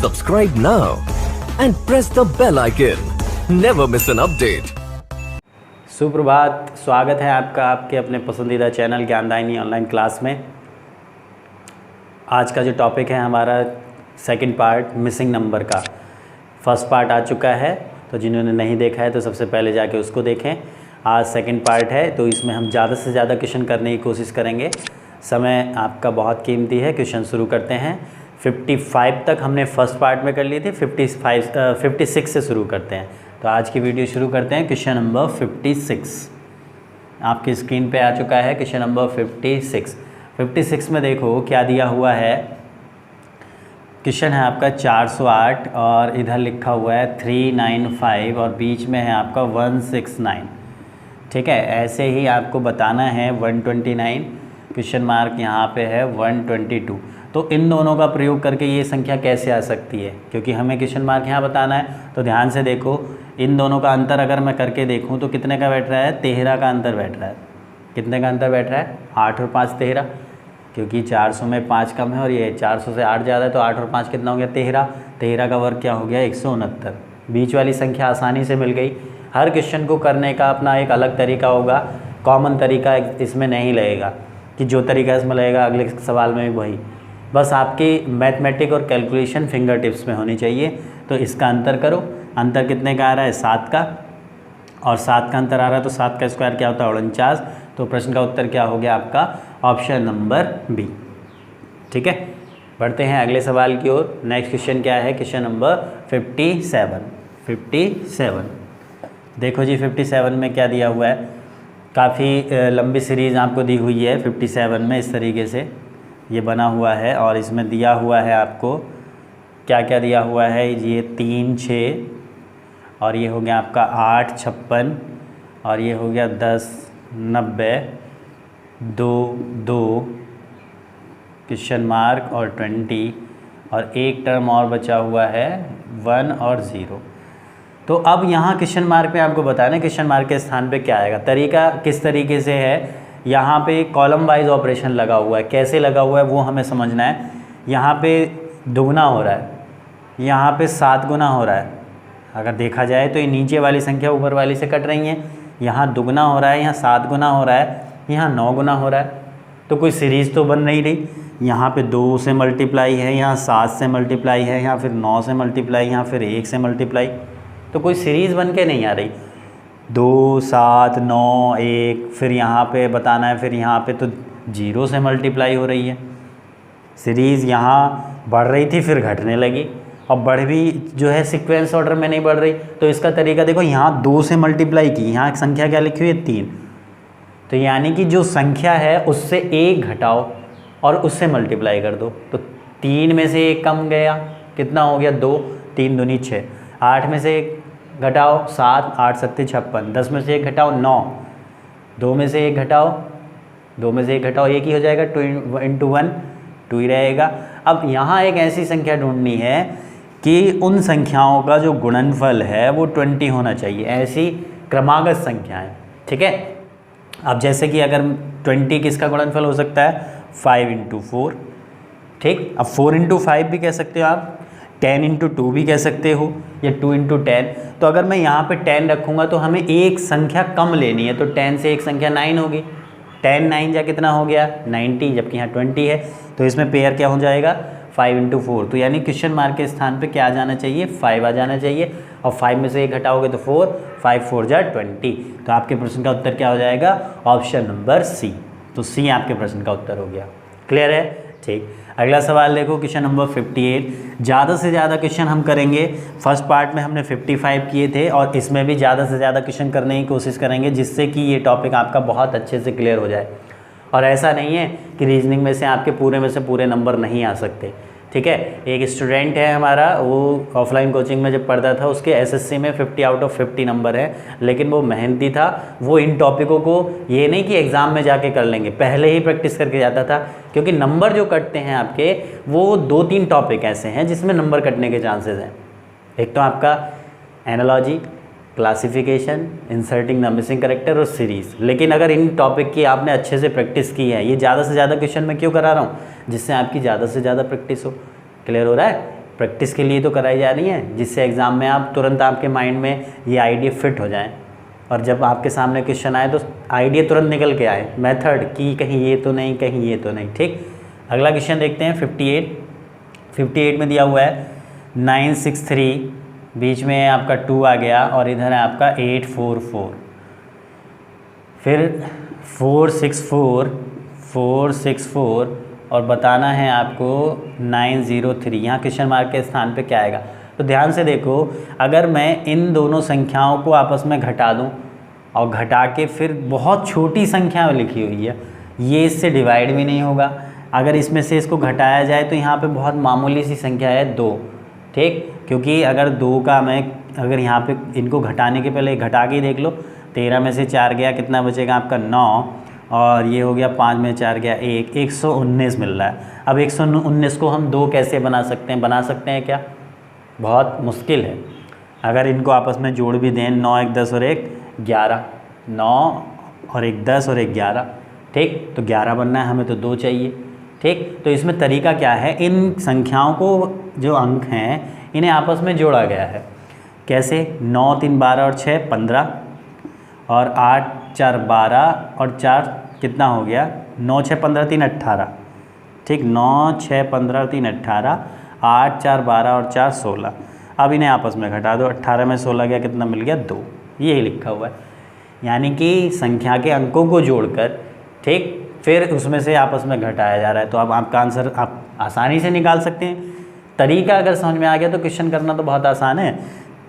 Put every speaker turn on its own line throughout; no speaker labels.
Subscribe now and press the bell icon. Never miss an update.
सुप्रभात, स्वागत है आपका आपके अपने पसंदीदा चैनल ज्ञानदायिनी ऑनलाइन क्लास में। आज का जो टॉपिक है हमारा सेकंड पार्ट मिसिंग नंबर का। फर्स्ट पार्ट आ चुका है, तो जिन्होंने नहीं देखा है तो सबसे पहले जाके उसको देखें। आज सेकंड पार्ट है, तो इसमें हम ज़्यादा से ज़्यादा क्वेश्चन करने की कोशिश करेंगे। समय आपका बहुत कीमती है। क्वेश्चन शुरू करते हैं। 55 तक हमने फर्स्ट पार्ट में कर लिए थे, 56 से शुरू करते हैं। तो आज की वीडियो शुरू करते हैं। क्वेश्चन नंबर 56 आपकी स्क्रीन पे आ चुका है। क्वेश्चन नंबर 56 में देखो क्या दिया हुआ है। क्वेश्चन है आपका 408 और इधर लिखा हुआ है 395 और बीच में है आपका 169। ठीक है, ऐसे ही आपको बताना है 129, क्वेश्चन मार्क यहाँ पे है 122। तो इन दोनों का प्रयोग करके ये संख्या कैसे आ सकती है, क्योंकि हमें क्वेश्चन मार्क यहाँ बताना है। तो ध्यान से देखो, इन दोनों का अंतर अगर मैं करके देखूँ तो कितने का बैठ रहा है, 13 का अंतर बैठ रहा है। कितने का अंतर बैठ रहा है, 8 और 5 13, क्योंकि 400 में 5 कम है और ये 400 से 8 ज़्यादा है, तो 8 और 5 कितना हो गया, 13 का वर्ग क्या हो गया, 169। बीच वाली संख्या आसानी से मिल गई। हर क्वेश्चन को करने का अपना एक अलग तरीका होगा, कॉमन तरीका इसमें नहीं लगेगा कि जो तरीका इसमें लगेगा अगले सवाल में भी वही। बस आपकी मैथमेटिक और कैलकुलेशन फिंगर टिप्स में होनी चाहिए। तो इसका अंतर करो, अंतर कितने का आ रहा है, 7 का, और 7 का अंतर आ रहा है, तो 7 का स्क्वायर क्या होता है, 49। तो प्रश्न का उत्तर क्या हो गया आपका, ऑप्शन नंबर बी। ठीक है, बढ़ते हैं अगले सवाल की ओर। नेक्स्ट क्वेश्चन क्या है, क्वेश्चन नंबर 57। देखो जी 57 में क्या दिया हुआ है। काफ़ी लंबी सीरीज़ आपको दी हुई है 57 में। इस तरीके से ये बना हुआ है और इसमें दिया हुआ है आपको क्या क्या दिया हुआ है। ये 3 6 और ये हो गया आपका 8 56 और ये हो गया 10 90 2 2 क्वेश्चन मार्क और 20 और एक टर्म और बचा हुआ है 1 और 0। तो अब यहाँ क्वेश्चन मार्क में आपको बताना है क्वेश्चन मार्क के स्थान पे क्या आएगा। तरीका किस तरीके से है, यहाँ पे कॉलम वाइज ऑपरेशन लगा हुआ है। कैसे लगा हुआ है वो हमें समझना है। यहाँ पे दुगना हो रहा है, यहाँ पे 7 गुना हो रहा है। अगर देखा जाए तो ये नीचे वाली संख्या ऊपर वाली से कट रही हैं। यहाँ दुगना हो रहा है, यहाँ 7 गुना हो रहा है, यहाँ 9 गुना हो रहा है। तो कोई सीरीज़ तो बन नहीं रही। यहाँ पे 2 से मल्टीप्लाई है, यहाँ 7 से मल्टीप्लाई है, यहाँ फिर 9 से मल्टीप्लाई, यहाँ फिर 1 से मल्टीप्लाई। तो कोई सीरीज़ बन के नहीं आ रही। 2 7 9 1, फिर यहाँ पे बताना है, फिर यहाँ पे तो 0 से मल्टीप्लाई हो रही है। सीरीज़ यहाँ बढ़ रही थी फिर घटने लगी, और बढ़ भी जो है सीक्वेंस ऑर्डर में नहीं बढ़ रही। तो इसका तरीका देखो, यहाँ 2 से मल्टीप्लाई की, यहाँ एक संख्या क्या लिखी हुई है, 3। तो यानी कि जो संख्या है उससे 1 घटाओ और उससे मल्टीप्लाई कर दो। तो 3 में से 1 कम गया, कितना हो गया, 2, 3 दूनी 6। 8 में से 1 घटाओ 7, 8 7 56। 10 में से 1 घटाओ 9, 2 में से 1 घटाओ, 2 में से 1 घटाओ, 1 ही हो जाएगा। 2 × 1 2 ही रहेगा। अब यहाँ एक ऐसी संख्या ढूंढनी है कि उन संख्याओं का जो गुणनफल है वो 20 होना चाहिए। ऐसी क्रमागत संख्याएं। ठीक है, अब जैसे कि अगर 20 किसका गुणनफल हो सकता है, 5 × 4। ठीक, अब 4 × 5 भी कह सकते हो आप, 10 × 2 भी कह सकते हो, या 2 × 10। तो अगर मैं यहाँ पे 10 रखूँगा तो हमें एक संख्या कम लेनी है। तो 10 से एक संख्या 9 होगी। 10 9 जा कितना हो गया, 90, जबकि यहाँ 20 है। तो इसमें पेयर क्या हो जाएगा, 5 × 4। तो यानी क्वेश्चन मार्क के स्थान पे क्या आ जाना चाहिए, 5 आ जाना चाहिए। और 5 में से 1 घटाओगे तो 4, 5 4 जा 20। तो आपके प्रश्न का उत्तर क्या हो जाएगा, ऑप्शन नंबर सी। तो सी आपके प्रश्न का उत्तर हो गया। क्लियर है। ठीक, अगला सवाल देखो, क्वेश्चन नंबर 58। ज़्यादा से ज़्यादा क्वेश्चन हम करेंगे। फर्स्ट पार्ट में हमने 55 किए थे और इसमें भी ज़्यादा से ज़्यादा क्वेश्चन करने की कोशिश करेंगे, जिससे कि ये टॉपिक आपका बहुत अच्छे से क्लियर हो जाए। और ऐसा नहीं है कि रीजनिंग में से आपके पूरे में से पूरे नंबर नहीं आ सकते। ठीक है, एक स्टूडेंट है हमारा, वो ऑफलाइन कोचिंग में जब पढ़ता था उसके एसएससी में 50 आउट ऑफ 50 नंबर है, लेकिन वो मेहनती था। वो इन टॉपिकों को ये नहीं कि एग्ज़ाम में जाके कर लेंगे, पहले ही प्रैक्टिस करके जाता था। क्योंकि नंबर जो कटते हैं आपके, वो 2-3 टॉपिक ऐसे हैं जिसमें नंबर कटने के चांसेस हैं। एक तो आपका analogy, classification, inserting the missing character और सीरीज़। लेकिन अगर इन टॉपिक की आपने अच्छे से प्रैक्टिस की है, ये ज़्यादा से ज़्यादा क्वेश्चन मैं क्यों करा रहा हूँ, जिससे आपकी ज़्यादा से ज़्यादा प्रैक्टिस हो। क्लियर हो रहा है? प्रैक्टिस के लिए तो कराई जा रही है, जिससे एग्ज़ाम में आप तुरंत आपके माइंड में ये आइडिया फिट हो जाए, और जब आपके सामने क्वेश्चन आए तो आइडिया तुरंत निकल के आए, मेथड की कहीं ये तो नहीं, कहीं ये तो नहीं। ठीक, अगला क्वेश्चन देखते हैं 58 में दिया हुआ है 963, बीच में आपका 2 आ गया और इधर है आपका 844, फिर 464 और बताना है आपको 903। यहाँ क्वेश्चन मार्क के स्थान पे क्या आएगा? तो ध्यान से देखो, अगर मैं इन दोनों संख्याओं को आपस में घटा दूं और घटा के फिर बहुत छोटी संख्या लिखी हुई है, ये इससे डिवाइड भी नहीं होगा। अगर इसमें से इसको घटाया जाए तो यहाँ पे बहुत मामूली सी संख्या है 2। ठीक, क्योंकि अगर 2 का मैं अगर यहाँ पे इनको घटाने के पहले घटा के ही देख लो, 13 में से 4 गया, कितना बचेगा आपका 9, और ये हो गया 5 में 4 गया 1, 119 मिल रहा है। अब 119 को हम 2 कैसे बना सकते हैं? बना सकते हैं क्या? बहुत मुश्किल है। अगर इनको आपस में जोड़ भी दें, 9 1 10 और 1 11, 9 और 1 10 और 1 11, ठीक, तो 11 बनना है हमें, तो 2 चाहिए। ठीक, तो इसमें तरीका क्या है, इन संख्याओं को जो अंक हैं इन्हें आपस में जोड़ा गया है। कैसे? 9 3 12 और 6 15, और 8 4 12 और 4 कितना हो गया? 9 6 15 3 18। ठीक, 9 6 15 3 18, 8 4 12 और 4 16। अब इन्हें आपस में घटा दो, 18 में 16 गया, कितना मिल गया? 2। यही लिखा हुआ है, यानी कि संख्या के अंकों को जोड़कर, ठीक, फिर उसमें से आपस में घटाया जा रहा है। तो अब आपका आंसर आप आसानी से निकाल सकते हैं। तरीका अगर समझ में आ गया तो क्वेश्चन करना तो बहुत आसान है।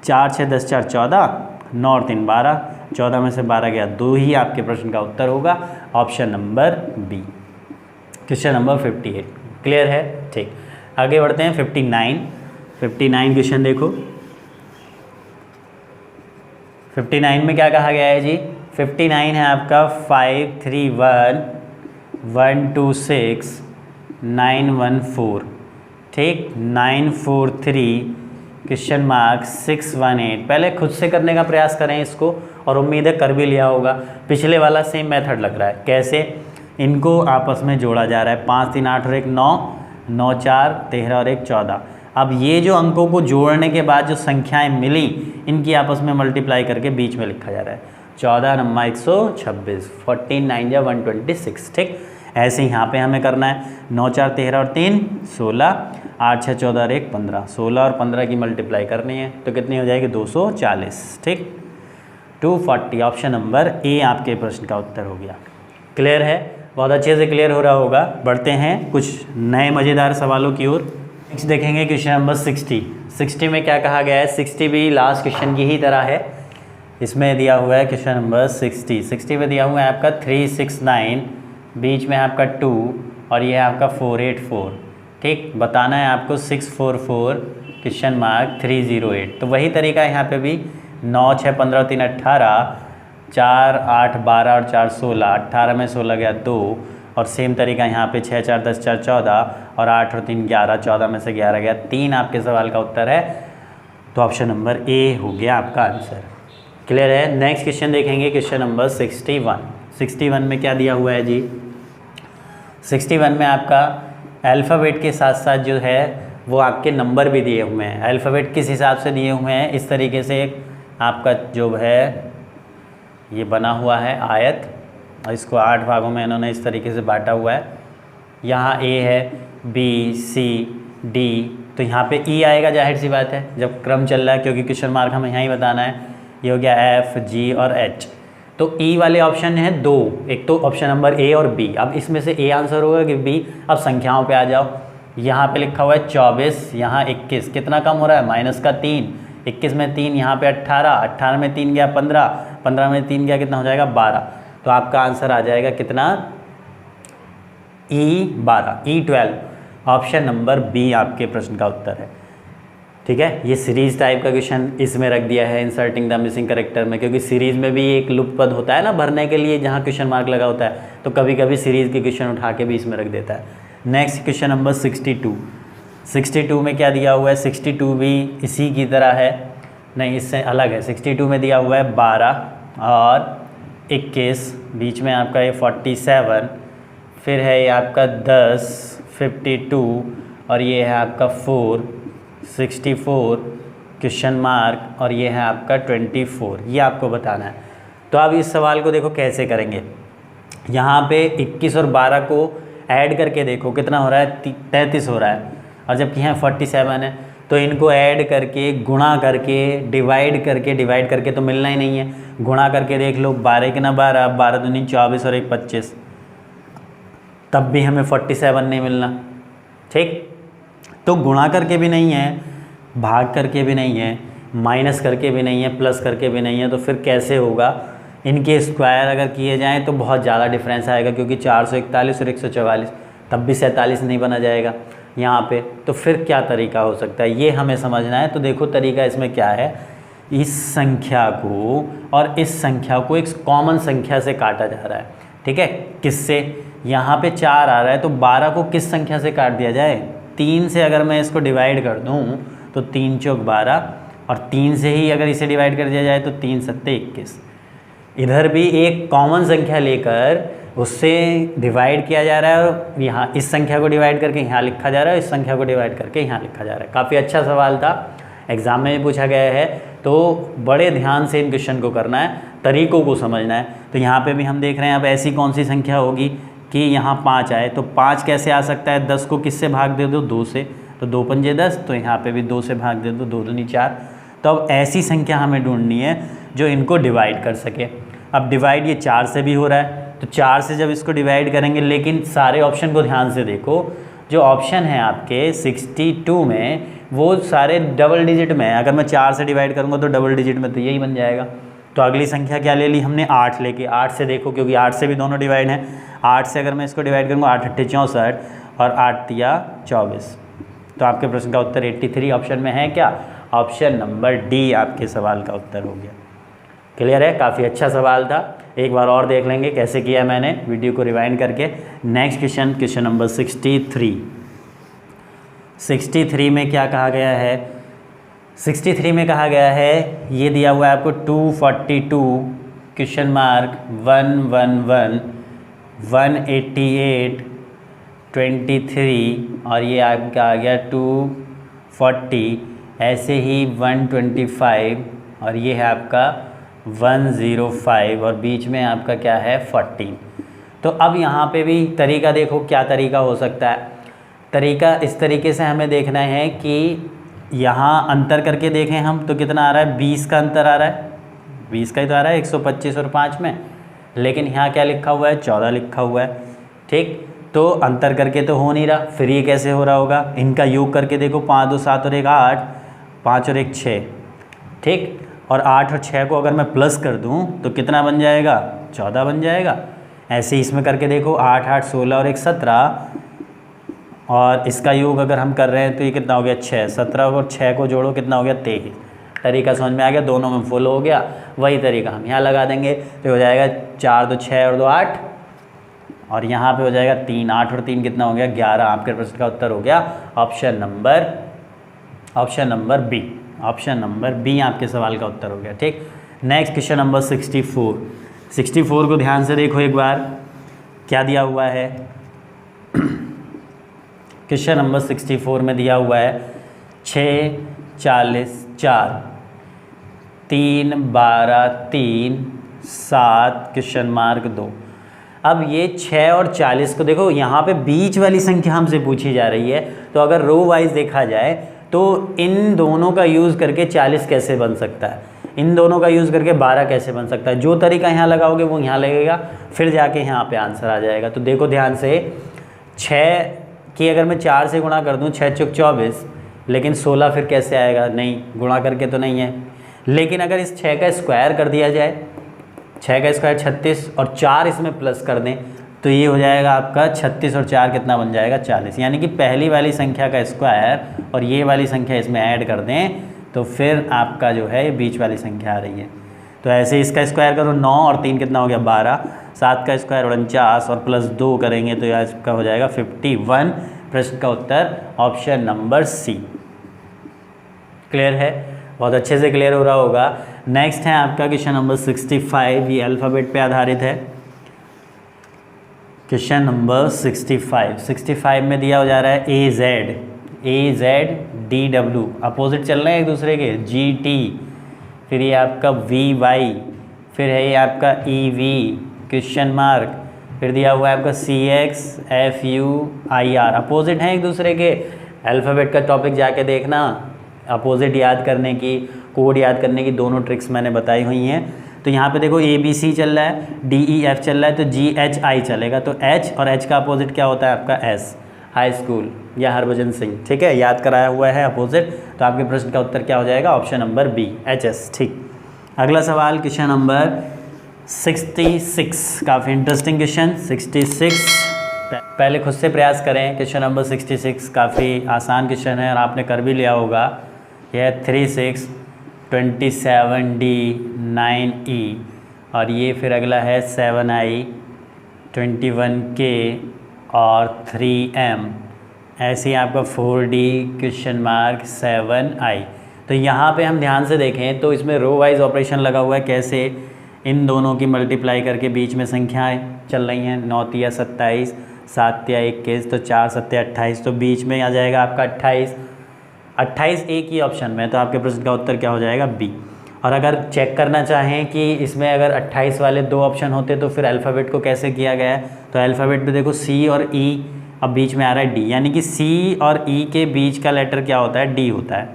4 6 10 4 14, 9 और 3 12, 14 में से 12 गया 2 ही आपके प्रश्न का उत्तर होगा, option number B, question number 58। Clear है? ठीक, आगे बढ़ते हैं 59 क्वेश्चन देखो। 59 में क्या कहा गया है जी? 59 है आपका 531 126 914, ठीक, 943 क्वेश्चन मार्क 618। पहले खुद से करने का प्रयास करें इसको, और उम्मीद है कर भी लिया होगा। पिछले वाला सेम मेथड लग रहा है। कैसे? इनको आपस में जोड़ा जा रहा है, 5 3 8 और 1 9, 9 4 13 और 1 14। अब ये जो अंकों को जोड़ने के बाद जो संख्याएं मिली, इनकी आपस में मल्टीप्लाई करके बीच में लिखा जा रहा है। 14 नम्मा 126, 14 9 जा 126। ठीक, ऐसे ही यहाँ पे हमें करना है। 9 4 13 और 3 16, 8 6 14 और 1 15, 16 और 15 की मल्टीप्लाई करनी है, तो कितनी हो जाएगी? 240। ठीक, 240, ऑप्शन नंबर ए आपके प्रश्न का उत्तर हो गया। क्लियर है? बहुत अच्छे से क्लियर हो रहा होगा। बढ़ते हैं कुछ नए मज़ेदार सवालों की ओर। नेक्स्ट देखेंगे क्वेश्चन नंबर 60 में क्या कहा गया है? 60 भी लास्ट क्वेश्चन की ही तरह है। इसमें दिया हुआ है क्वेश्चन नंबर 60 में दिया हुआ है आपका 369, बीच में आपका 2 और ये है आपका 484। ठीक, बताना है आपको 644 क्वेश्चन मार्क 308। तो वही तरीका यहाँ पे भी 9 6 15 3 18, 4 8 12 और 4 16, 18 में 16 गया 2, और सेम तरीका यहाँ पे 6 4 10 4 14 और 8 और 3 11, 14 में से 11 गया 3 आपके सवाल का उत्तर है। तो ऑप्शन नंबर ए हो गया आपका आंसर। क्लियर है? नेक्स्ट क्वेश्चन देखेंगे, क्वेश्चन नंबर 61 में क्या दिया हुआ है जी? 61 में आपका अल्फ़ाबेट के साथ साथ जो है वो आपके नंबर भी दिए हुए हैं। अल्फ़ाबेट किस हिसाब से दिए हुए हैं? इस तरीके से आपका जो है ये बना हुआ है आयत, और इसको 8 भागों में इन्होंने इस तरीके से बांटा हुआ है। यहाँ ए है, बी सी डी, तो यहाँ पे ई आएगा, जाहिर सी बात है जब क्रम चल रहा है, क्योंकि क्वेश्चन मार्क हमें यहाँ ही बताना है। ये हो गया एफ जी और एच। तो ई वाले ऑप्शन है 2, एक तो ऑप्शन नंबर ए और बी। अब इसमें से ए आंसर होगा कि बी? अब संख्याओं पे आ जाओ। यहाँ पे लिखा हुआ है 24, यहाँ 21, कितना कम हो रहा है? माइनस का 3, 21 में 3, यहाँ पे 18, 18 में 3 गया 15, 15 में 3 गया, कितना हो जाएगा? 12। तो आपका आंसर आ जाएगा कितना? E12, E12, option number B आपके प्रश्न का उत्तर है। ठीक है, ये सीरीज़ टाइप का क्वेश्चन इसमें रख दिया है इंसर्टिंग द मिसिंग करेक्टर में, क्योंकि सीरीज़ में भी एक लुप्त पद होता है ना भरने के लिए, जहाँ क्वेश्चन मार्क लगा होता है, तो कभी कभी सीरीज़ के क्वेश्चन उठा के भी इसमें रख देता है। नेक्स्ट क्वेश्चन नंबर 62 में क्या दिया हुआ है? 62 भी इसी की तरह है। नहीं, इससे अलग है। 62 में दिया हुआ है 12 और 21, बीच में आपका ये 47, फिर है ये आपका 10, 52 और ये है आपका 4, 64 क्वेश्चन मार्क और ये है आपका 24। ये आपको बताना है। तो अब इस सवाल को देखो कैसे करेंगे। यहाँ पे 21 और 12 को ऐड करके देखो कितना हो रहा है, 33 हो रहा है, और जबकि यहाँ 47 है, तो इनको ऐड करके गुणा करके डिवाइड करके तो मिलना ही नहीं है। गुणा करके देख लो, 12 के ना 12, 12 दूनी 24 और 1 25, तब भी हमें 47 नहीं मिलना। ठीक, तो गुणा करके भी नहीं है, भाग करके भी नहीं है, माइनस करके भी नहीं है, प्लस करके भी नहीं है, तो फिर कैसे होगा। इनके स्क्वायर अगर किए जाएं तो बहुत ज़्यादा डिफरेंस आएगा, क्योंकि 441 और 144, तब भी 47 नहीं बना जाएगा यहाँ पे। तो फिर क्या तरीका हो सकता है, ये हमें समझना है। तो देखो तरीका इसमें क्या है, इस संख्या को और इस संख्या को एक कॉमन संख्या से काटा जा रहा है। ठीक है, किससे, यहाँ पे 4 आ रहा है, तो 12 को किस संख्या से काट दिया जाए, 3 से। अगर मैं इसको डिवाइड कर दूँ तो 3 चौक 12, और 3 से ही अगर इसे डिवाइड कर दिया जाए तो 3 सत्ते 21। इधर भी एक कॉमन संख्या लेकर उससे डिवाइड किया जा रहा है, और यहाँ इस संख्या को डिवाइड करके यहाँ लिखा जा रहा है, इस संख्या को डिवाइड करके यहाँ लिखा जा रहा है। काफ़ी अच्छा सवाल था, एग्ज़ाम में भी पूछा गया है, तो बड़े ध्यान से इन क्वेश्चन को करना है, तरीक़ों को समझना है। तो यहाँ पे भी हम देख रहे हैं, अब ऐसी कौन सी संख्या होगी कि यहाँ 5 आए, तो 5 कैसे आ सकता है, 10 को किससे भाग दे दो, 2 से, तो 2 पंजे 10, तो यहाँ पे भी 2 से भाग दे दो, 2 दूनी 4। तो अब ऐसी संख्या हमें ढूंढनी है जो इनको डिवाइड कर सके। अब डिवाइड ये 4 से भी हो रहा है, तो 4 से जब इसको डिवाइड करेंगे, लेकिन सारे ऑप्शन को ध्यान से देखो, जो ऑप्शन है आपके 62 में वो सारे डबल डिजिट में है। अगर मैं 4 से डिवाइड करूँगा तो डबल डिजिट में तो यही बन जाएगा। तो अगली संख्या क्या ले ली हमने, 8 लेके। 8 से देखो, क्योंकि 8 से भी दोनों डिवाइड हैं। 8 से अगर मैं इसको डिवाइड करूँगा, 8 8 64 और 8 तिया 24। तो आपके प्रश्न का उत्तर 83 ऑप्शन में है क्या, ऑप्शन नंबर डी आपके सवाल का उत्तर हो गया। क्लियर है, काफ़ी अच्छा सवाल था। एक बार और देख लेंगे कैसे किया मैंने, वीडियो को रिवाइंड करके। नेक्स्ट क्वेश्चन, क्वेश्चन नंबर 63 में क्या कहा गया है, 63 में कहा गया है, ये दिया हुआ है आपको 242 क्वेश्चन मार्क 111 188 23 और ये आपका आ गया 240, ऐसे ही 125 और ये है आपका 105 और बीच में आपका क्या है 14। तो अब यहाँ पे भी तरीका देखो, क्या तरीका हो सकता है। तरीका इस तरीके से हमें देखना है कि यहाँ अंतर करके देखें हम तो कितना आ रहा है, 20 का अंतर आ रहा है, 20 का ही तो आ रहा है 125 और 5 में, लेकिन यहाँ क्या लिखा हुआ है 14 लिखा हुआ है। ठीक, तो अंतर करके तो हो नहीं रहा, फिर ये कैसे हो रहा होगा, इनका योग करके देखो, 5 2 7 और 1 8, 5 और 1 6। ठीक, और 8 और 6 को अगर मैं प्लस कर दूं तो कितना बन जाएगा, 14 बन जाएगा। ऐसे ही इसमें करके देखो, 8 8 16 और 1 17 और इसका योग अगर हम कर रहे हैं तो ये कितना हो गया 6, 17 और 6 को जोड़ो कितना हो गया 23। तरीका समझ में आ गया, दोनों में फुल हो गया। वही तरीका हम यहाँ लगा देंगे तो हो जाएगा 4 2 6 और 2 8 और यहाँ पे हो जाएगा 3 8 और 3 कितना हो गया 11। आपके प्रश्न का उत्तर हो गया option number B. Option number B आपके सवाल का उत्तर हो गया। ठीक, नेक्स्ट क्वेश्चन नंबर 64 को ध्यान से देखो एक बार, क्या दिया हुआ है। क्वेश्चन नंबर 64 में दिया हुआ है 6 40 4 3 12 3 7 क्वेश्चन मार्क 2। अब ये 6 और 40 को देखो, यहाँ पे बीच वाली संख्या हमसे पूछी जा रही है, तो अगर रो वाइज देखा जाए तो इन दोनों का यूज़ करके 40 कैसे बन सकता है, इन दोनों का यूज़ करके 12 कैसे बन सकता है। जो तरीका यहाँ लगाओगे वो यहाँ लगेगा, फिर जाके यहाँ पे आंसर आ जाएगा। तो देखो ध्यान से, 6 की अगर मैं 4 से गुणा कर दूँ 6 चौक 24, लेकिन 16 फिर कैसे आएगा, नहीं गुणा करके तो नहीं है। लेकिन अगर इस 6 का स्क्वायर कर दिया जाए, 6 का स्क्वायर 36 और 4 इसमें प्लस कर दें तो ये हो जाएगा आपका 36 और 4 कितना बन जाएगा 40। यानी कि पहली वाली संख्या का स्क्वायर और ये वाली संख्या इसमें ऐड कर दें तो फिर आपका जो है ये बीच वाली संख्या आ रही है। तो ऐसे इसका स्क्वायर करो 9 और 3 कितना हो गया 12, 7 का स्क्वायर 49 और प्लस 2 करेंगे तो यह इसका हो जाएगा 51। प्रश्न का उत्तर ऑप्शन नंबर सी। क्लियर है। बहुत अच्छे से क्लियर हो रहा होगा। नेक्स्ट है आपका क्वेश्चन नंबर 65, ये अल्फ़ाबेट पे आधारित है। क्वेश्चन नंबर 65 में दिया हो जा रहा है AZ अपोजिट चल रहे हैं एक दूसरे के, GT, फिर ये आपका VY, फिर है ये आपका EV क्वेश्चन मार्क, फिर दिया हुआ है आपका CXFUIR, अपोजिट हैं एक दूसरे के। अल्फ़ाबेट का टॉपिक जाके देखना, अपोजिट याद करने की, कोड याद करने की दोनों ट्रिक्स मैंने बताई हुई हैं। तो यहाँ पे देखो ABC चल रहा है, DEF चल रहा है, तो GHI चलेगा। तो H और H का अपोजिट क्या होता है आपका S, हाई स्कूल या हरभजन सिंह, ठीक है, याद कराया हुआ है अपोजिट। तो आपके प्रश्न का उत्तर क्या हो जाएगा, ऑप्शन नंबर B HS, ठीक। अगला सवाल क्वेश्चन नंबर 66, काफ़ी इंटरेस्टिंग क्वेश्चन 66। पहले खुद से प्रयास करें। क्वेश्चन नंबर 66 काफ़ी आसान क्वेश्चन है और आपने कर भी लिया होगा। यह 36 27D 9E और ये फिर अगला है 7I 21K और 3M, ऐसे ही आपका 4D क्वेश्चन मार्क 7I। तो यहाँ पे हम ध्यान से देखें तो इसमें रो वाइज ऑपरेशन लगा हुआ है। कैसे, इन दोनों की मल्टीप्लाई करके बीच में संख्याएं चल रही हैं, 9 तिया 27, 7 तिया 21, तो 4 7 28, तो बीच में आ जाएगा आपका 28 एक ही ऑप्शन में। तो आपके प्रश्न का उत्तर क्या हो जाएगा, B। और अगर चेक करना चाहें कि इसमें अगर 28 वाले 2 ऑप्शन होते तो फिर अल्फ़ाबेट को कैसे किया गया है, तो अल्फ़ाबेट में देखो C और E, अब बीच में आ रहा है D, यानी कि C और E के बीच का लेटर क्या होता है, D होता है,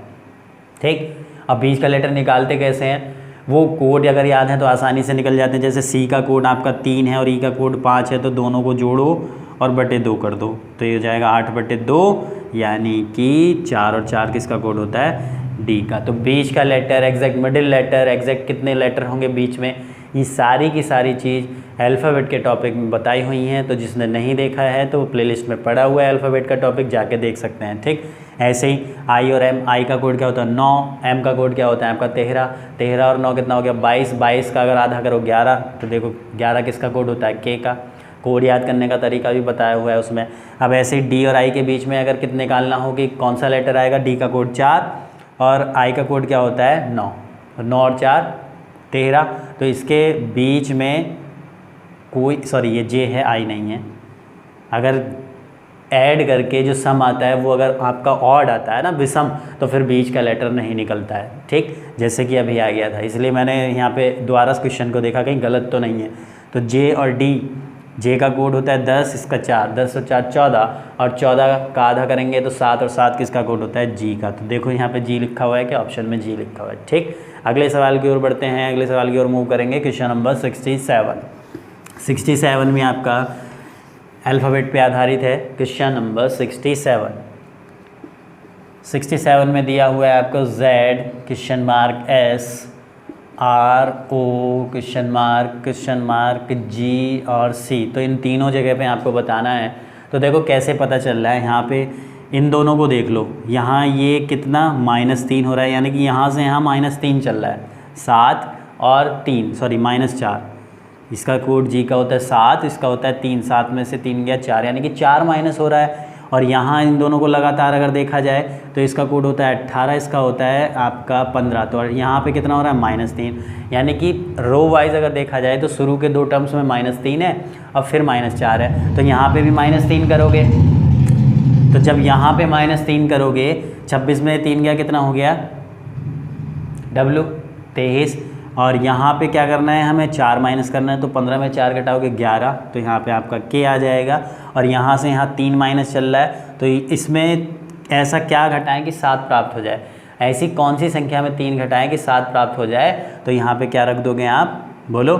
ठीक। अब बीच का लेटर निकालते कैसे हैं, वो कोड अगर याद है तो आसानी से निकल जाते हैं। जैसे C का कोड आपका 3 है और E का कोड 5 है, तो दोनों को जोड़ो और बटे 2 कर दो, तो ये हो जाएगा 8/2, यानी कि 4 और 4 किसका कोड होता है, D का। तो बीच का letter, exact middle letter, exact कितने लेटर होंगे बीच में, ये सारी की सारी चीज़ अल्फ़ाबेट के टॉपिक में बताई हुई हैं। तो जिसने नहीं देखा है तो वो प्लेलिस्ट में पड़ा हुआ है अल्फ़ाबेट का टॉपिक, जाके देख सकते हैं, ठीक। ऐसे ही I और M, I का कोड क्या होता है 9, M का कोड क्या होता है आपका 13 और 9 कितना हो गया 22 का अगर आधा करो 11, तो देखो 11 किसका कोड होता है, K का। कोड याद करने का तरीका भी बताया हुआ है उसमें। अब ऐसे ही D और I के बीच में अगर कितने निकालना हो कि कौन सा लेटर आएगा, D का कोड 4 और I का कोड क्या होता है 9, 9 और 4 13, तो इसके बीच में कोई, सॉरी ये J है, I नहीं है। अगर ऐड करके जो सम आता है वो अगर आपका ऑड आता है ना, विषम, तो फिर बीच का लेटर नहीं निकलता है, ठीक, जैसे कि अभी आ गया था। इसलिए मैंने यहाँ पे दोबारा इस क्वेश्चन को देखा कहीं गलत तो नहीं है। तो J और D, J का कोड होता है 10, इसका 4, 10 और 4 14, और 14 का आधा करेंगे तो 7, और 7 किसका कोड होता है, G का। तो देखो यहाँ पे G लिखा हुआ है कि ऑप्शन में G लिखा हुआ है, ठीक। अगले सवाल की ओर बढ़ते हैं, अगले सवाल की ओर मूव करेंगे। क्वेश्चन नंबर 67 में आपका अल्फ़ाबेट पे आधारित है। क्वेश्चन नंबर 67 में दिया हुआ है आपको Z question mark S RO question mark G और C। तो इन तीनों जगह पे आपको बताना है। तो देखो कैसे पता चल रहा है, यहाँ पे इन दोनों को देख लो, यहाँ ये कितना -3 हो रहा है, यानी कि यहाँ से यहाँ -3 चल रहा है, 7 और 3, सॉरी -4। इसका कोड G का होता है 7, इसका होता है 3, 7 में से 3 गया 4, यानी कि 4 माइनस हो रहा है। और यहाँ इन दोनों को लगातार अगर देखा जाए तो इसका कोड होता है 18, इसका होता है आपका 15, तो यहाँ पे कितना हो रहा है -3, यानी कि रो वाइज अगर देखा जाए तो शुरू के 2 टर्म्स में -3 है और फिर -4 है, तो यहाँ पे भी -3 करोगे। तो जब यहाँ पे -3 करोगे, 26 में 3 गया कितना हो गया W 23, और यहाँ पे क्या करना है हमें 4 माइनस करना है, तो 15 में 4 घटाओगे 11, तो यहाँ पे आपका K आ जाएगा। और यहाँ से यहाँ 3 माइनस चल रहा है, तो इसमें ऐसा क्या घटाएं कि 7 प्राप्त हो जाए, ऐसी कौन सी संख्या में 3 घटाएं कि 7 प्राप्त हो जाए। तो यहाँ पे क्या रख दोगे आप, बोलो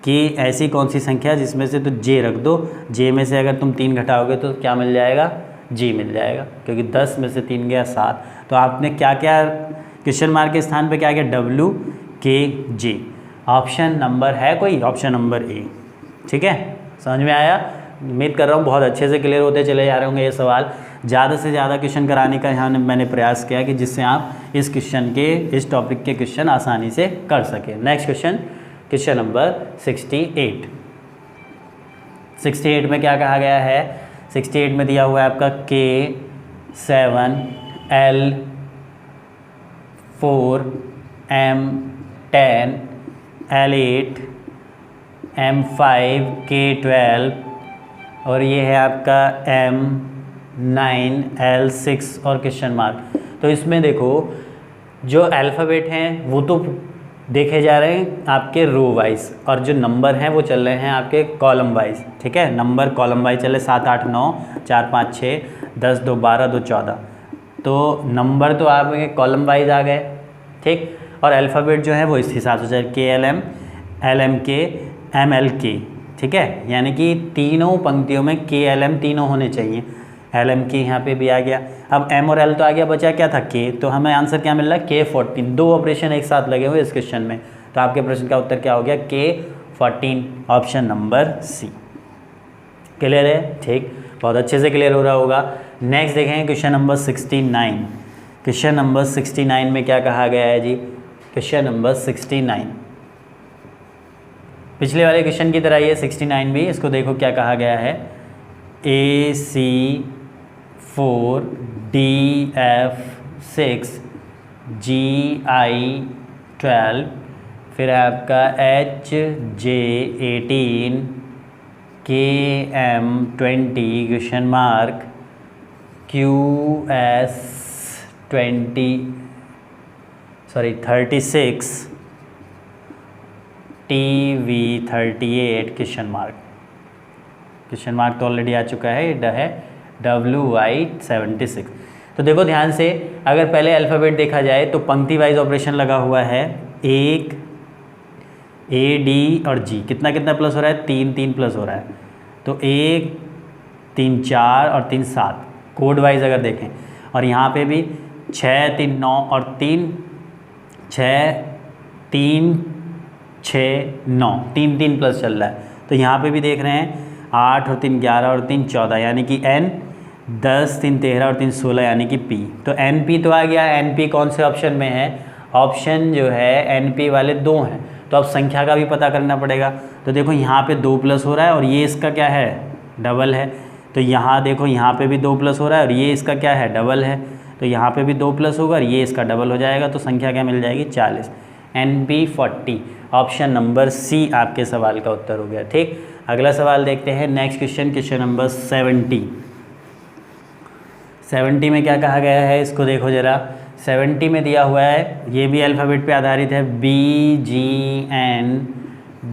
कि ऐसी कौन सी संख्या जिसमें से, तो J रख दो, J में से अगर तुम 3 घटाओगे तो क्या मिल जाएगा, G मिल जाएगा, क्योंकि 10 में से 3 गया 7। तो आपने क्या क्या क्वेश्चन मार्क के स्थान पे क्या किया, W K J। Option number है कोई, ऑप्शन नंबर A, ठीक है, समझ में आया। उम्मीद कर रहा हूँ बहुत अच्छे से क्लियर होते चले जा रहे होंगे ये सवाल। ज़्यादा से ज़्यादा क्वेश्चन कराने का यहाँ मैंने प्रयास किया कि जिससे आप इस क्वेश्चन के, इस टॉपिक के क्वेश्चन आसानी से कर सकें। नेक्स्ट क्वेश्चन नंबर 68 में क्या कहा गया है, 68 में दिया हुआ है आपका K 7 L M4, M10, L8, M5, K12 और ये है आपका M9, L6 और क्वेश्चन मार्क। तो इसमें देखो जो अल्फ़ाबेट हैं वो तो देखे जा रहे हैं आपके रो वाइज और जो नंबर हैं वो चल रहे हैं आपके कॉलम वाइज। ठीक है, नंबर कॉलम वाइज चले 7, 8, 9, 4, 5, 6, 10, 2, 12, 2, 14। तो नंबर तो आपके कॉलम वाइज आ गए। ठीक, और अल्फ़ाबेट जो है वो इस हिसाब से चले KLM, LMK, MLK। ठीक है, यानी कि तीनों पंक्तियों में KLM तीनों होने चाहिए। LMK यहाँ पे भी आ गया। अब M और L तो आ गया, बचा क्या था K। तो हमें आंसर क्या मिल रहा है K14। 2 ऑपरेशन एक साथ लगे हुए इस क्वेश्चन में, तो आपके प्रश्न का उत्तर क्या हो गया K14, option number C। Clear है? ठीक, बहुत अच्छे से क्लियर हो रहा होगा। नेक्स्ट देखेंगे क्वेश्चन नंबर 69। क्वेश्चन नंबर 69 में क्या कहा गया है जी? क्वेश्चन नंबर 69 पिछले वाले क्वेश्चन की तरह ये 69 भी, इसको देखो क्या कहा गया है। AC4, DF6, GI12, फिर आपका HJ18, KM20, question mark, QS36, TV38, question mark. Question mark तो ऑलरेडी आ चुका है, ये है WI76। तो देखो ध्यान से, अगर पहले अल्फ़ाबेट देखा जाए तो पंक्ति वाइज ऑपरेशन लगा हुआ है। 1 A, D और G, कितना कितना प्लस हो रहा है? 3 3 प्लस हो रहा है। तो 1 3 4 और 3 7 कोड वाइज अगर देखें, और यहाँ पे भी 6 3 9 और 3 6 3 6 9, 3 3 प्लस चल रहा है। तो यहाँ पे भी देख रहे हैं 8 और 3 11 और 3 14, यानी कि N, 10 3 13 और 3 16, यानी कि P। तो NP तो आ गया। NP कौन से ऑप्शन में है? ऑप्शन जो है NP वाले 2 हैं। तो अब संख्या का भी पता करना पड़ेगा। तो देखो यहाँ पे 2 प्लस हो रहा है और ये इसका क्या है? डबल है। तो यहाँ देखो यहाँ पे भी 2 प्लस हो रहा है और ये इसका क्या है? डबल है। तो यहाँ पे भी 2 प्लस होगा और ये इसका डबल हो जाएगा। तो संख्या क्या मिल जाएगी? 40। NP 40, ऑप्शन नंबर C आपके सवाल का उत्तर हो गया। ठीक, अगला सवाल देखते हैं। Next question, question number 70। 70 में क्या कहा गया है, इसको देखो ज़रा। 70 में दिया हुआ है, ये भी अल्फ़ाबेट पे आधारित है। BGN,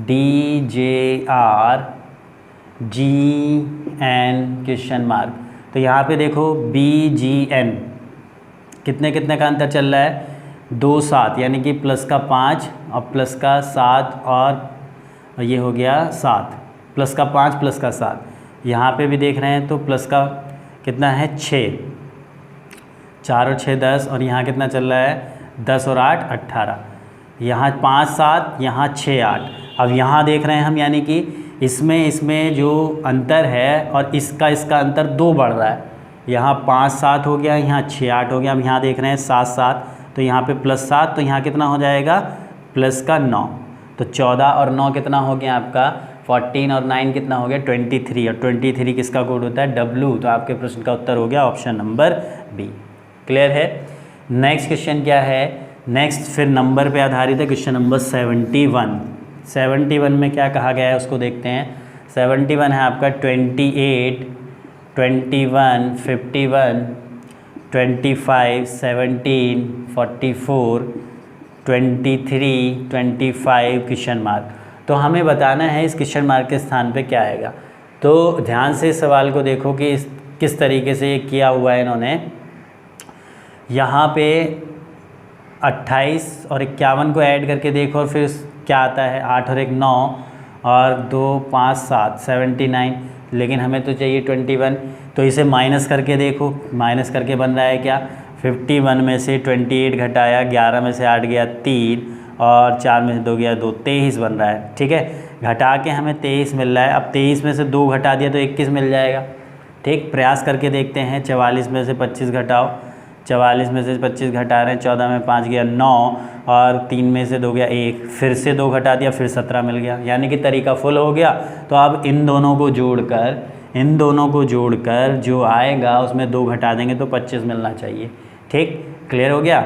DJR, GN, question mark. तो यहाँ पे देखो BGN कितने कितने का अंतर चल रहा है? 2 7, यानी कि प्लस का 5 और प्लस का 7 और ये हो गया 7, प्लस का 5 प्लस का 7। यहाँ पे भी देख रहे हैं तो प्लस का कितना है? 6, 4 और 6 10, और यहाँ कितना चल रहा है? 10 और 8 18। यहाँ 5 7, यहाँ 6 8। अब यहाँ देख रहे हैं हम, यानी कि इसमें जो अंतर है और इसका अंतर 2 बढ़ रहा है। यहाँ 5 7 हो गया, यहाँ 6 8 हो गया। अब यहाँ देख रहे हैं 7 7, तो यहाँ पे प्लस 7, तो यहाँ कितना हो जाएगा? प्लस का 9। तो 14 और 9 कितना हो गया आपका? 14 और 9 कितना हो गया? 23। और 23 किसका कोड होता है? W। तो आपके प्रश्न का उत्तर हो गया ऑप्शन नंबर B। क्लियर है? नेक्स्ट क्वेश्चन क्या है? नेक्स्ट फिर नंबर पे आधारित है, क्वेश्चन नंबर 71। 71 में क्या कहा गया है उसको देखते हैं। 71 है आपका 28, 21, 51, 25, 17, 44, 23, 25, क्वेश्चन मार्क। तो हमें बताना है इस क्वेश्चन मार्क के स्थान पे क्या आएगा। तो ध्यान से इस सवाल को देखो कि किस तरीके से ये किया हुआ है इन्होंने। यहाँ पे 28 और 51 को ऐड करके देखो और फिर क्या आता है? 8 और 1 9 और 2 5 7 79, लेकिन हमें तो चाहिए 21। तो इसे माइनस करके देखो, माइनस करके बन रहा है क्या? 51 में से 28 घटाया, 11 में से 8 गया 3 और 4 में से 2 गया 2, 23 बन रहा है। ठीक है, घटा के हमें 23 मिल रहा है। अब 23 में से 2 घटा दिया तो 21 मिल जाएगा। ठीक, प्रयास करके देखते हैं। 44 में से 25 घटाओ, 44 में से 25 घटा रहे हैं, 14 में 5 गया 9 और 3 में से 2 गया 1, फिर से 2 घटा दिया, फिर 17 मिल गया, यानी कि तरीका फुल हो गया। तो अब इन दोनों को जोड़कर जो आएगा उसमें 2 घटा देंगे तो 25 मिलना चाहिए। ठीक, क्लियर हो गया?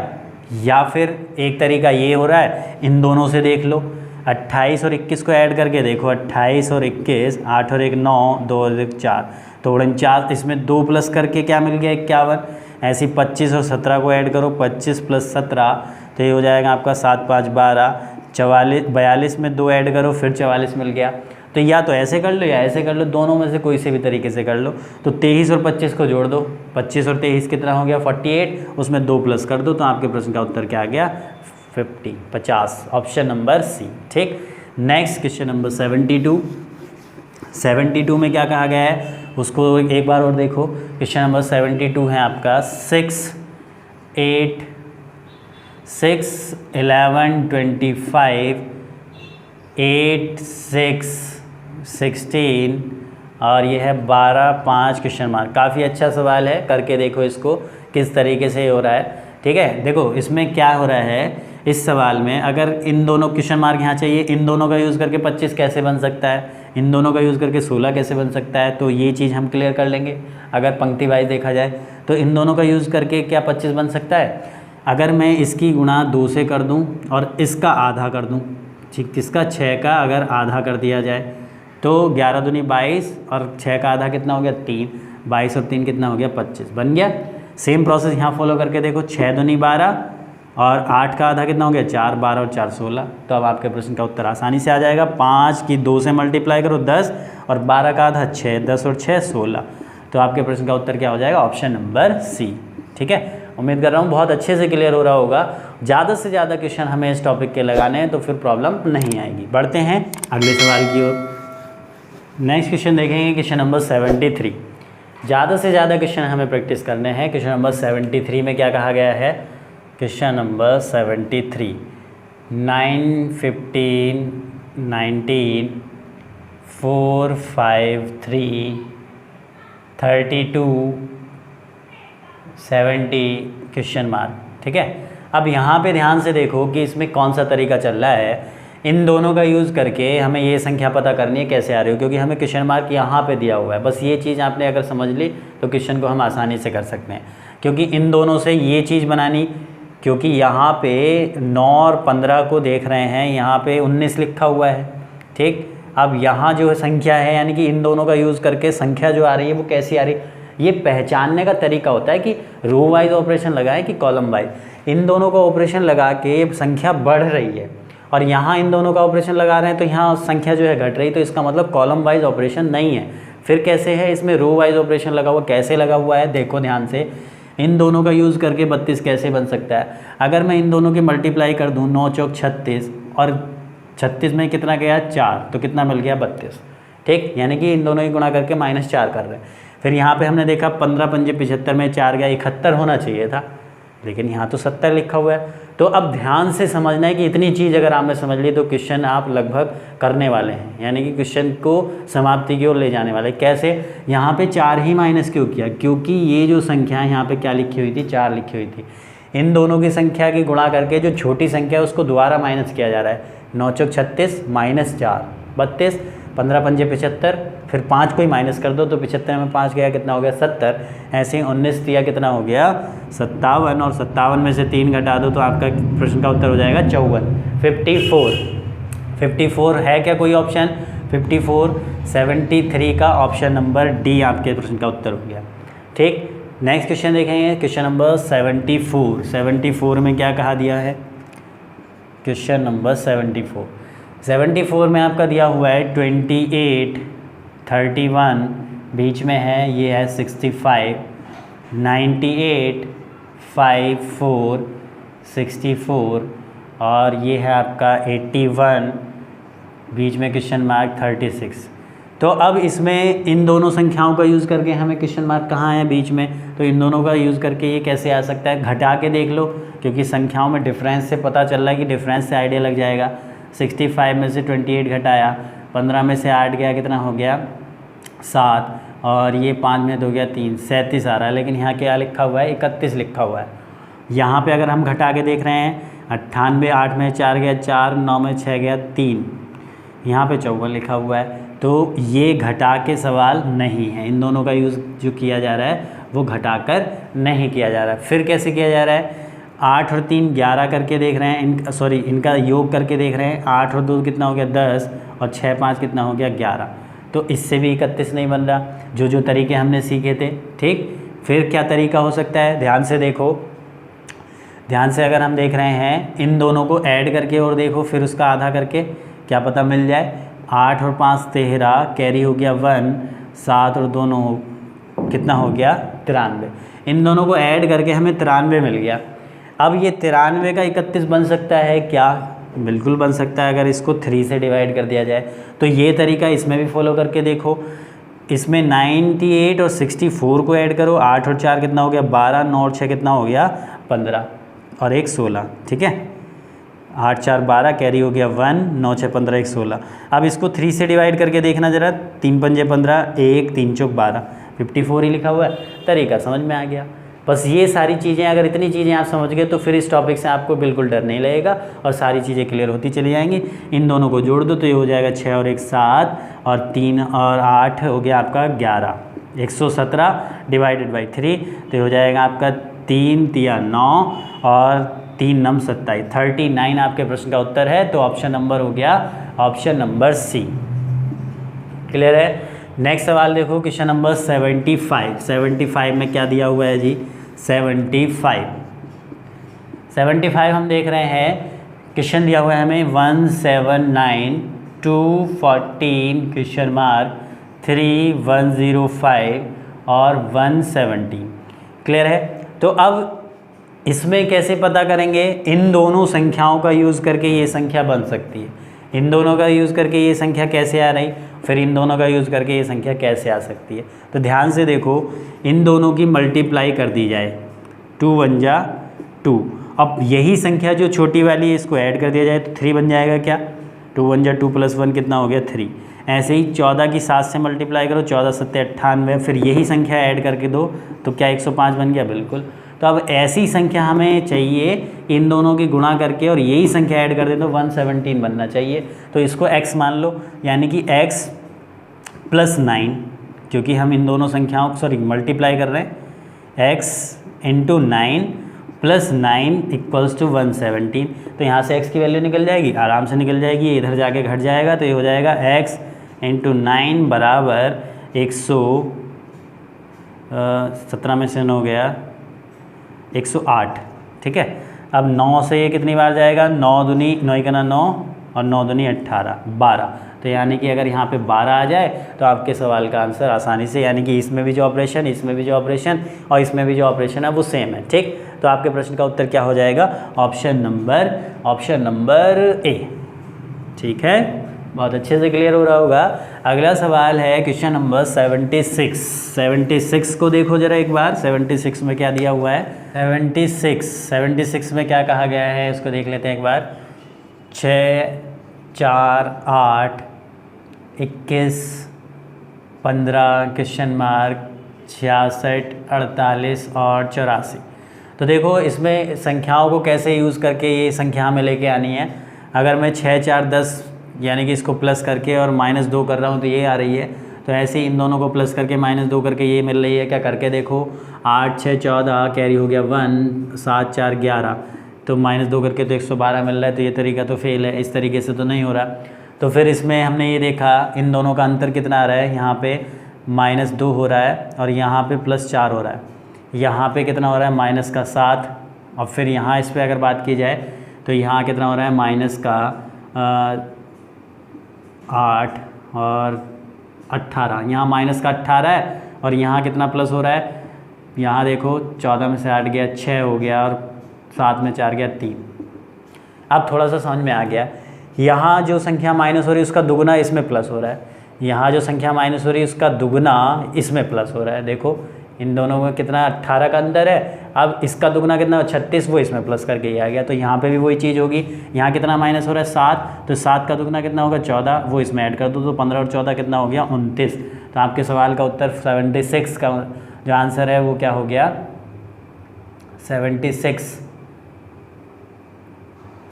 या फिर एक तरीका ये हो रहा है, इन दोनों से देख लो, 28 और 21 को ऐड करके देखो, 28 और 21, 8 और 1 9, 2 और 1 4, तो 49, इसमें 2 प्लस करके क्या मिल गया 51। ऐसे 25 और 17 को ऐड करो, 25 + 17 तो ये हो जाएगा आपका 7 5 12, 42 में 2 ऐड करो, फिर 44 मिल गया। तो या तो ऐसे कर लो या ऐसे कर लो, दोनों में से कोई से भी तरीके से कर लो। तो 23 और 25 को जोड़ दो, 25 और 23 कितना हो गया 48, उसमें 2 प्लस कर दो, तो आपके प्रश्न का उत्तर क्या आ गया 50, ऑप्शन नंबर सी। ठीक, नेक्स्ट क्वेश्चन नंबर 72 में क्या कहा गया है उसको एक बार और देखो। क्वेश्चन नंबर 72 है आपका 6 8 6 11 25 8 6 16 और ये है 12 5 क्वेश्चन मार्क। काफ़ी अच्छा सवाल है, करके देखो इसको किस तरीके से हो रहा है। ठीक है, देखो इसमें क्या हो रहा है, इस सवाल में अगर इन दोनों क्वेश्चन मार्क यहाँ चाहिए, इन दोनों का यूज़ करके 25 कैसे बन सकता है, इन दोनों का यूज़ करके 16 कैसे बन सकता है, तो ये चीज़ हम क्लियर कर लेंगे। अगर पंक्ति वाइज देखा जाए तो इन दोनों का यूज़ करके क्या 25 बन सकता है, अगर मैं इसकी गुणा 2 से कर दूं और इसका आधा कर दूं, ठीक, इसका 6 का अगर आधा कर दिया जाए तो 11 दूनी 22 और 6 का आधा कितना हो गया 3, 22 और 3 कितना हो गया 25, बन गया। सेम प्रोसेस यहाँ फॉलो करके देखो, 6 दूनी 12 और 8 का आधा कितना हो गया 4, 12 और 4 16, तो अब आपके प्रश्न का उत्तर आसानी से आ जाएगा। 5 की 2 से मल्टीप्लाई करो 10 और 12 का आधा 6, 10 और 6 16, तो आपके प्रश्न का उत्तर क्या हो जाएगा ऑप्शन नंबर सी। ठीक है, उम्मीद कर रहा हूँ बहुत अच्छे से क्लियर हो रहा होगा। ज़्यादा से ज़्यादा क्वेश्चन हमें इस टॉपिक के लगाने हैं तो फिर प्रॉब्लम नहीं आएगी। बढ़ते हैं अगले सवाल की ओर। नेक्स्ट क्वेश्चन देखेंगे, क्वेश्चन नंबर 73। ज़्यादा से ज़्यादा क्वेश्चन हमें प्रैक्टिस करने हैं। क्वेश्चन नंबर 73 में क्या कहा गया है, क्वेश्चन नंबर 73 9 15 19 4 5 3 32 70 क्वेश्चन मार्क। ठीक है, अब यहाँ पे ध्यान से देखो कि इसमें कौन सा तरीका चल रहा है। इन दोनों का यूज़ करके हमें ये संख्या पता करनी है कैसे आ रही हो, क्योंकि हमें क्वेश्चन मार्क यहाँ पे दिया हुआ है। बस ये चीज़ आपने अगर समझ ली तो क्वेश्चन को हम आसानी से कर सकते हैं, क्योंकि इन दोनों से ये चीज़ बनानी, क्योंकि यहाँ पे 9 और 15 को देख रहे हैं, यहाँ पे 19 लिखा हुआ है। ठीक, अब यहाँ जो संख्या है यानी कि इन दोनों का यूज़ करके संख्या जो आ रही है वो कैसी आ रही है, ये पहचानने का तरीका होता है कि रो वाइज ऑपरेशन लगाएं कि कॉलम वाइज। इन दोनों का ऑपरेशन लगा के संख्या बढ़ रही है और यहाँ इन दोनों का ऑपरेशन लगा रहे हैं तो यहाँ संख्या जो है घट रही, तो इसका मतलब कॉलम वाइज ऑपरेशन नहीं है। फिर कैसे है, इसमें रो वाइज ऑपरेशन लगा हुआ, कैसे लगा हुआ है देखो ध्यान से। इन दोनों का यूज़ करके 32 कैसे बन सकता है, अगर मैं इन दोनों की मल्टीप्लाई कर दूँ 9 चौक 36 और 36 में कितना गया 4, तो कितना मिल गया 32। ठीक, यानी कि इन दोनों की गुणा करके -4 कर रहे हैं। फिर यहाँ पे हमने देखा 15 पंजे 75 में 4 गया 71 होना चाहिए था, लेकिन यहाँ तो 70 लिखा हुआ है। तो अब ध्यान से समझना है कि इतनी चीज़ अगर आपने समझ ली तो क्वेश्चन आप लगभग करने वाले हैं, यानी कि क्वेश्चन को समाप्ति की ओर ले जाने वाले। कैसे, यहाँ पे 4 ही माइनस क्यों किया, क्योंकि ये जो संख्या है यहाँ पे क्या लिखी हुई थी 4 लिखी हुई थी। इन दोनों की संख्या की गुणा करके जो छोटी संख्या है उसको दोबारा माइनस किया जा रहा है। 9 चौक 36 -4 32, 15 पंजे 75, फिर 5 को ही माइनस कर दो तो 75 में 5 गया कितना हो गया 70। ऐसे ही 19 दिया कितना हो गया 57 और 57 में से 3 घटा दो तो आपका प्रश्न का उत्तर हो जाएगा 54 54 है क्या कोई ऑप्शन 54 73 का ऑप्शन नंबर डी आपके प्रश्न का उत्तर हो गया। ठीक, नेक्स्ट क्वेश्चन देखेंगे, क्वेश्चन नंबर 74 में क्या कहा दिया है। क्वेश्चन नंबर 74 में आपका दिया हुआ है 28 31, बीच में है ये है 65 98 54 64 और ये है आपका 81, बीच में क्वेश्चन मार्क 36। तो अब इसमें इन दोनों संख्याओं का यूज़ करके हमें क्वेश्चन मार्क कहाँ है बीच में, तो इन दोनों का यूज़ करके ये कैसे आ सकता है, घटा के देख लो, क्योंकि संख्याओं में डिफरेंस से पता चल रहा है कि डिफरेंस से आइडिया लग जाएगा। 65 में से 28 घटाया, 15 में से 8 गया कितना हो गया 7 और ये 5 में हो गया 3, 37 आ रहा है, लेकिन यहाँ क्या लिखा हुआ है 31 लिखा हुआ है। यहाँ पे अगर हम घटा के देख रहे हैं 98 8 में 4 गया 4, 9 में 6 गया 3, यहाँ पे 54 लिखा हुआ है। तो ये घटा के सवाल नहीं है, इन दोनों का यूज़ जो किया जा रहा है वो घटाकर नहीं किया जा रहा है। फिर कैसे किया जा रहा है, 8 और 3 11 करके देख रहे हैं, इनका योग करके देख रहे हैं। 8 और 2 कितना हो गया 10 और 6 5 कितना हो गया 11। तो इससे भी 31 नहीं बन रहा, जो तरीके हमने सीखे थे। ठीक, फिर क्या तरीका हो सकता है, ध्यान से देखो, ध्यान से अगर हम देख रहे हैं इन दोनों को ऐड करके और देखो, फिर उसका आधा करके क्या पता मिल जाए। 8 और 5 13, कैरी हो गया 1, 7 और 2 9 कितना हो गया 93। इन दोनों को ऐड करके हमें 93 मिल गया। अब ये 93 का 31 बन सकता है क्या? बिल्कुल बन सकता है, अगर इसको 3 से डिवाइड कर दिया जाए। तो ये तरीका इसमें भी फॉलो करके देखो। इसमें 98 और 64 को ऐड करो, 8 और 4 कितना हो गया 12, 9 और 6 कितना हो गया 15 और 1 16। ठीक है, 8 4 12, कैरी हो गया 1, 9 6 15, 1 16। अब इसको 3 से डिवाइड करके देखना ज़रा, 3 पंजे 15, 1 3 चौक 12, 54 ही लिखा हुआ है। तरीका समझ में आ गया। बस ये सारी चीज़ें, अगर इतनी चीज़ें आप समझ गए तो फिर इस टॉपिक से आपको बिल्कुल डर नहीं लगेगा और सारी चीज़ें क्लियर होती चली जाएंगी। इन दोनों को जोड़ दो तो ये हो जाएगा 6 और 1 7 और 3 और 8 हो गया आपका 11। 117 डिवाइडेड बाई 3 तो ये हो जाएगा आपका 3 3 9 और 3 9 27, 39 आपके प्रश्न का उत्तर है। तो ऑप्शन नंबर हो गया ऑप्शन नंबर सी। क्लियर है। नेक्स्ट सवाल देखो, क्वेश्चन नंबर 75 में क्या दिया हुआ है जी? 75 हम देख रहे हैं, क्वेश्चन दिया हुआ है हमें 179 214 क्वेश्चन मार्क 3 105 और 117। क्लियर है। तो अब इसमें कैसे पता करेंगे? इन दोनों संख्याओं का यूज़ करके ये संख्या बन सकती है, इन दोनों का यूज़ करके ये संख्या कैसे आ रही, फिर इन दोनों का यूज़ करके ये संख्या कैसे आ सकती है। तो ध्यान से देखो, इन दोनों की मल्टीप्लाई कर दी जाए, 2 1 जा 2। अब यही संख्या जो छोटी वाली है इसको ऐड कर दिया जाए तो 3 बन जाएगा क्या? 2 1 जा 2 + 1 कितना हो गया 3। ऐसे ही 14 की 7 से मल्टीप्लाई करो, 14 7 98, फिर यही संख्या ऐड करके दो तो क्या 105 बन गया? बिल्कुल। तो अब ऐसी संख्या हमें चाहिए, इन दोनों की गुणा करके और यही संख्या ऐड कर दे तो 117 बनना चाहिए। तो इसको x मान लो, यानी कि x + 9, क्योंकि हम इन दोनों संख्याओं को मल्टीप्लाई कर रहे हैं, x × 9 + 9 = 117। तो यहाँ से x की वैल्यू निकल जाएगी, आराम से निकल जाएगी, इधर जाके घट जाएगा तो ये हो जाएगा x × 9 बराबर 117 में से 9 हो गया 108। ठीक है। अब 9 से ये कितनी बार जाएगा? 9 दूनी 9 का 9 और 9 दूनी 18 12। तो यानी कि अगर यहाँ पे 12 आ जाए तो आपके सवाल का आंसर आसानी से, यानी कि इसमें भी जो ऑपरेशन, इसमें भी जो ऑपरेशन और इसमें भी जो ऑपरेशन है वो सेम है। ठीक, तो आपके प्रश्न का उत्तर क्या हो जाएगा? Option number A. ठीक है, बहुत अच्छे से क्लियर हो रहा होगा। अगला सवाल है क्वेश्चन नंबर 76 को देखो जरा एक बार। 76 में क्या दिया हुआ है? 76 में क्या कहा गया है उसको देख लेते हैं एक बार। 6 4 8 21 15 क्वेश्चन मार्क 66 48 और 84। तो देखो इसमें संख्याओं को कैसे यूज़ करके ये संख्या हमें लेके आनी है। अगर मैं 6 4 10 यानी कि इसको प्लस करके और -2 कर रहा हूँ तो ये आ रही है। तो ऐसे ही इन दोनों को प्लस करके -2 करके ये मिल रही है। क्या करके देखो, 8 6 14 कैरी हो गया 1, 7 4 11, तो -2 करके तो 112 मिल रहा है। तो ये तरीका तो फेल है, इस तरीके से तो नहीं हो रहा। तो फिर इसमें हमने ये देखा इन दोनों का अंतर कितना आ रहा है, यहाँ पे -2 हो रहा है और यहाँ पे +4 हो रहा है। यहाँ पे कितना हो रहा है? -7। और फिर यहाँ इस पर अगर बात की जाए तो यहाँ कितना हो रहा है? -8 और 18। यहाँ -18 है और यहाँ कितना प्लस हो रहा है? यहाँ देखो 14 में से 8 गया 6 हो गया और 7 में 4 गया 3। अब थोड़ा सा समझ में आ गया। यहाँ जो संख्या माइनस हो रही है उसका दुगुना इसमें प्लस हो रहा है, यहाँ जो संख्या माइनस हो रही है उसका दुगुना इसमें प्लस हो रहा है। देखो इन दोनों में कितना 18 का अंतर है। अब इसका दुगुना कितना 36, वो इसमें प्लस करके ही आ गया। तो यहाँ पे भी वही चीज़ होगी। यहाँ कितना माइनस हो रहा है 7, तो 7 का दुगुना कितना होगा 14, वो इसमें ऐड कर दो तो 15 और 14 कितना हो गया 29। तो आपके सवाल का उत्तर 76 का जो आंसर है वो क्या हो गया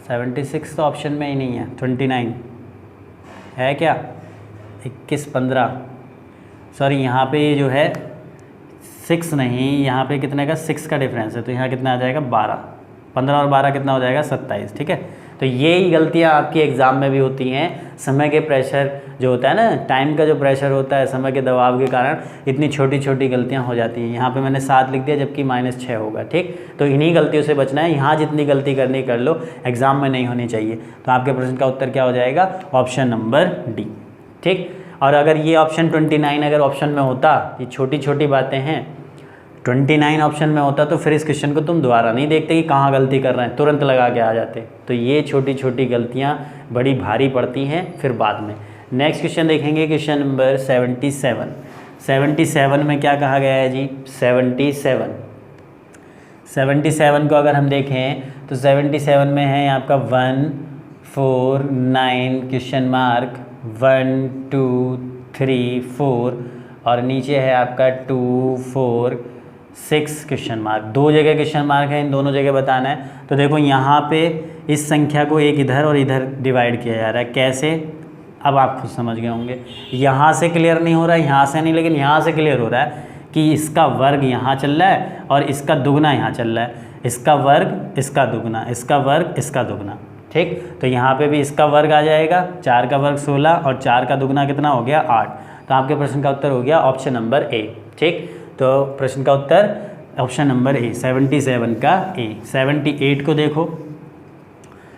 76 तो ऑप्शन में ही नहीं है। 29 है क्या? 21 15 सॉरी, यहाँ पे ये जो है 6 नहीं, यहाँ पे कितने का 6 का डिफरेंस है। तो यहाँ कितना आ जाएगा 12 15 और 12 कितना हो जाएगा 27, ठीक है। तो यही गलतियाँ आपकी एग्ज़ाम में भी होती हैं। समय के प्रेशर जो होता है ना, टाइम का जो प्रेशर होता है, समय के दबाव के कारण इतनी छोटी छोटी गलतियाँ हो जाती हैं। यहाँ पे मैंने 7 लिख दिया जबकि -6 होगा, ठीक। तो इन्हीं गलतियों से बचना है। यहाँ जितनी गलती करनी कर लो, एग्ज़ाम में नहीं होनी चाहिए। तो आपके प्रश्न का उत्तर क्या हो जाएगा? ऑप्शन नंबर डी, ठीक। और अगर ये ऑप्शन 29 अगर ऑप्शन में होता, ये छोटी छोटी बातें हैं, 29 ऑप्शन में होता तो फिर इस क्वेश्चन को तुम दोबारा नहीं देखते कि कहाँ गलती कर रहे हैं, तुरंत लगा के आ जाते। तो ये छोटी छोटी गलतियाँ बड़ी भारी पड़ती हैं फिर बाद में। नेक्स्ट क्वेश्चन देखेंगे, क्वेश्चन नंबर 77। 77 में क्या कहा गया है जी? 77 को अगर हम देखें तो 77 में है आपका 1 4 9 क्वेश्चन मार्क 1 2 3 4 और नीचे है आपका 2 4 6 क्वेश्चन मार्क। 2 जगह क्वेश्चन मार्क है, इन दोनों जगह बताना है। तो देखो यहाँ पे इस संख्या को एक इधर और इधर डिवाइड किया जा रहा है। कैसे? अब आप खुद समझ गए होंगे। यहाँ से क्लियर नहीं हो रहा है, यहाँ से नहीं, लेकिन यहाँ से क्लियर हो रहा है कि इसका वर्ग यहाँ चल रहा है और इसका दुगना यहाँ चल रहा है। इसका वर्ग, इसका दुगना, इसका वर्ग, इसका दुगना, ठीक। तो यहाँ पे भी इसका वर्ग आ जाएगा, 4 का वर्ग 16 और 4 का दुगना कितना हो गया? 8। तो आपके प्रश्न का उत्तर हो गया ऑप्शन नंबर ए, ठीक। तो प्रश्न का उत्तर ऑप्शन नंबर ए, 77 का ए। 78 को देखो,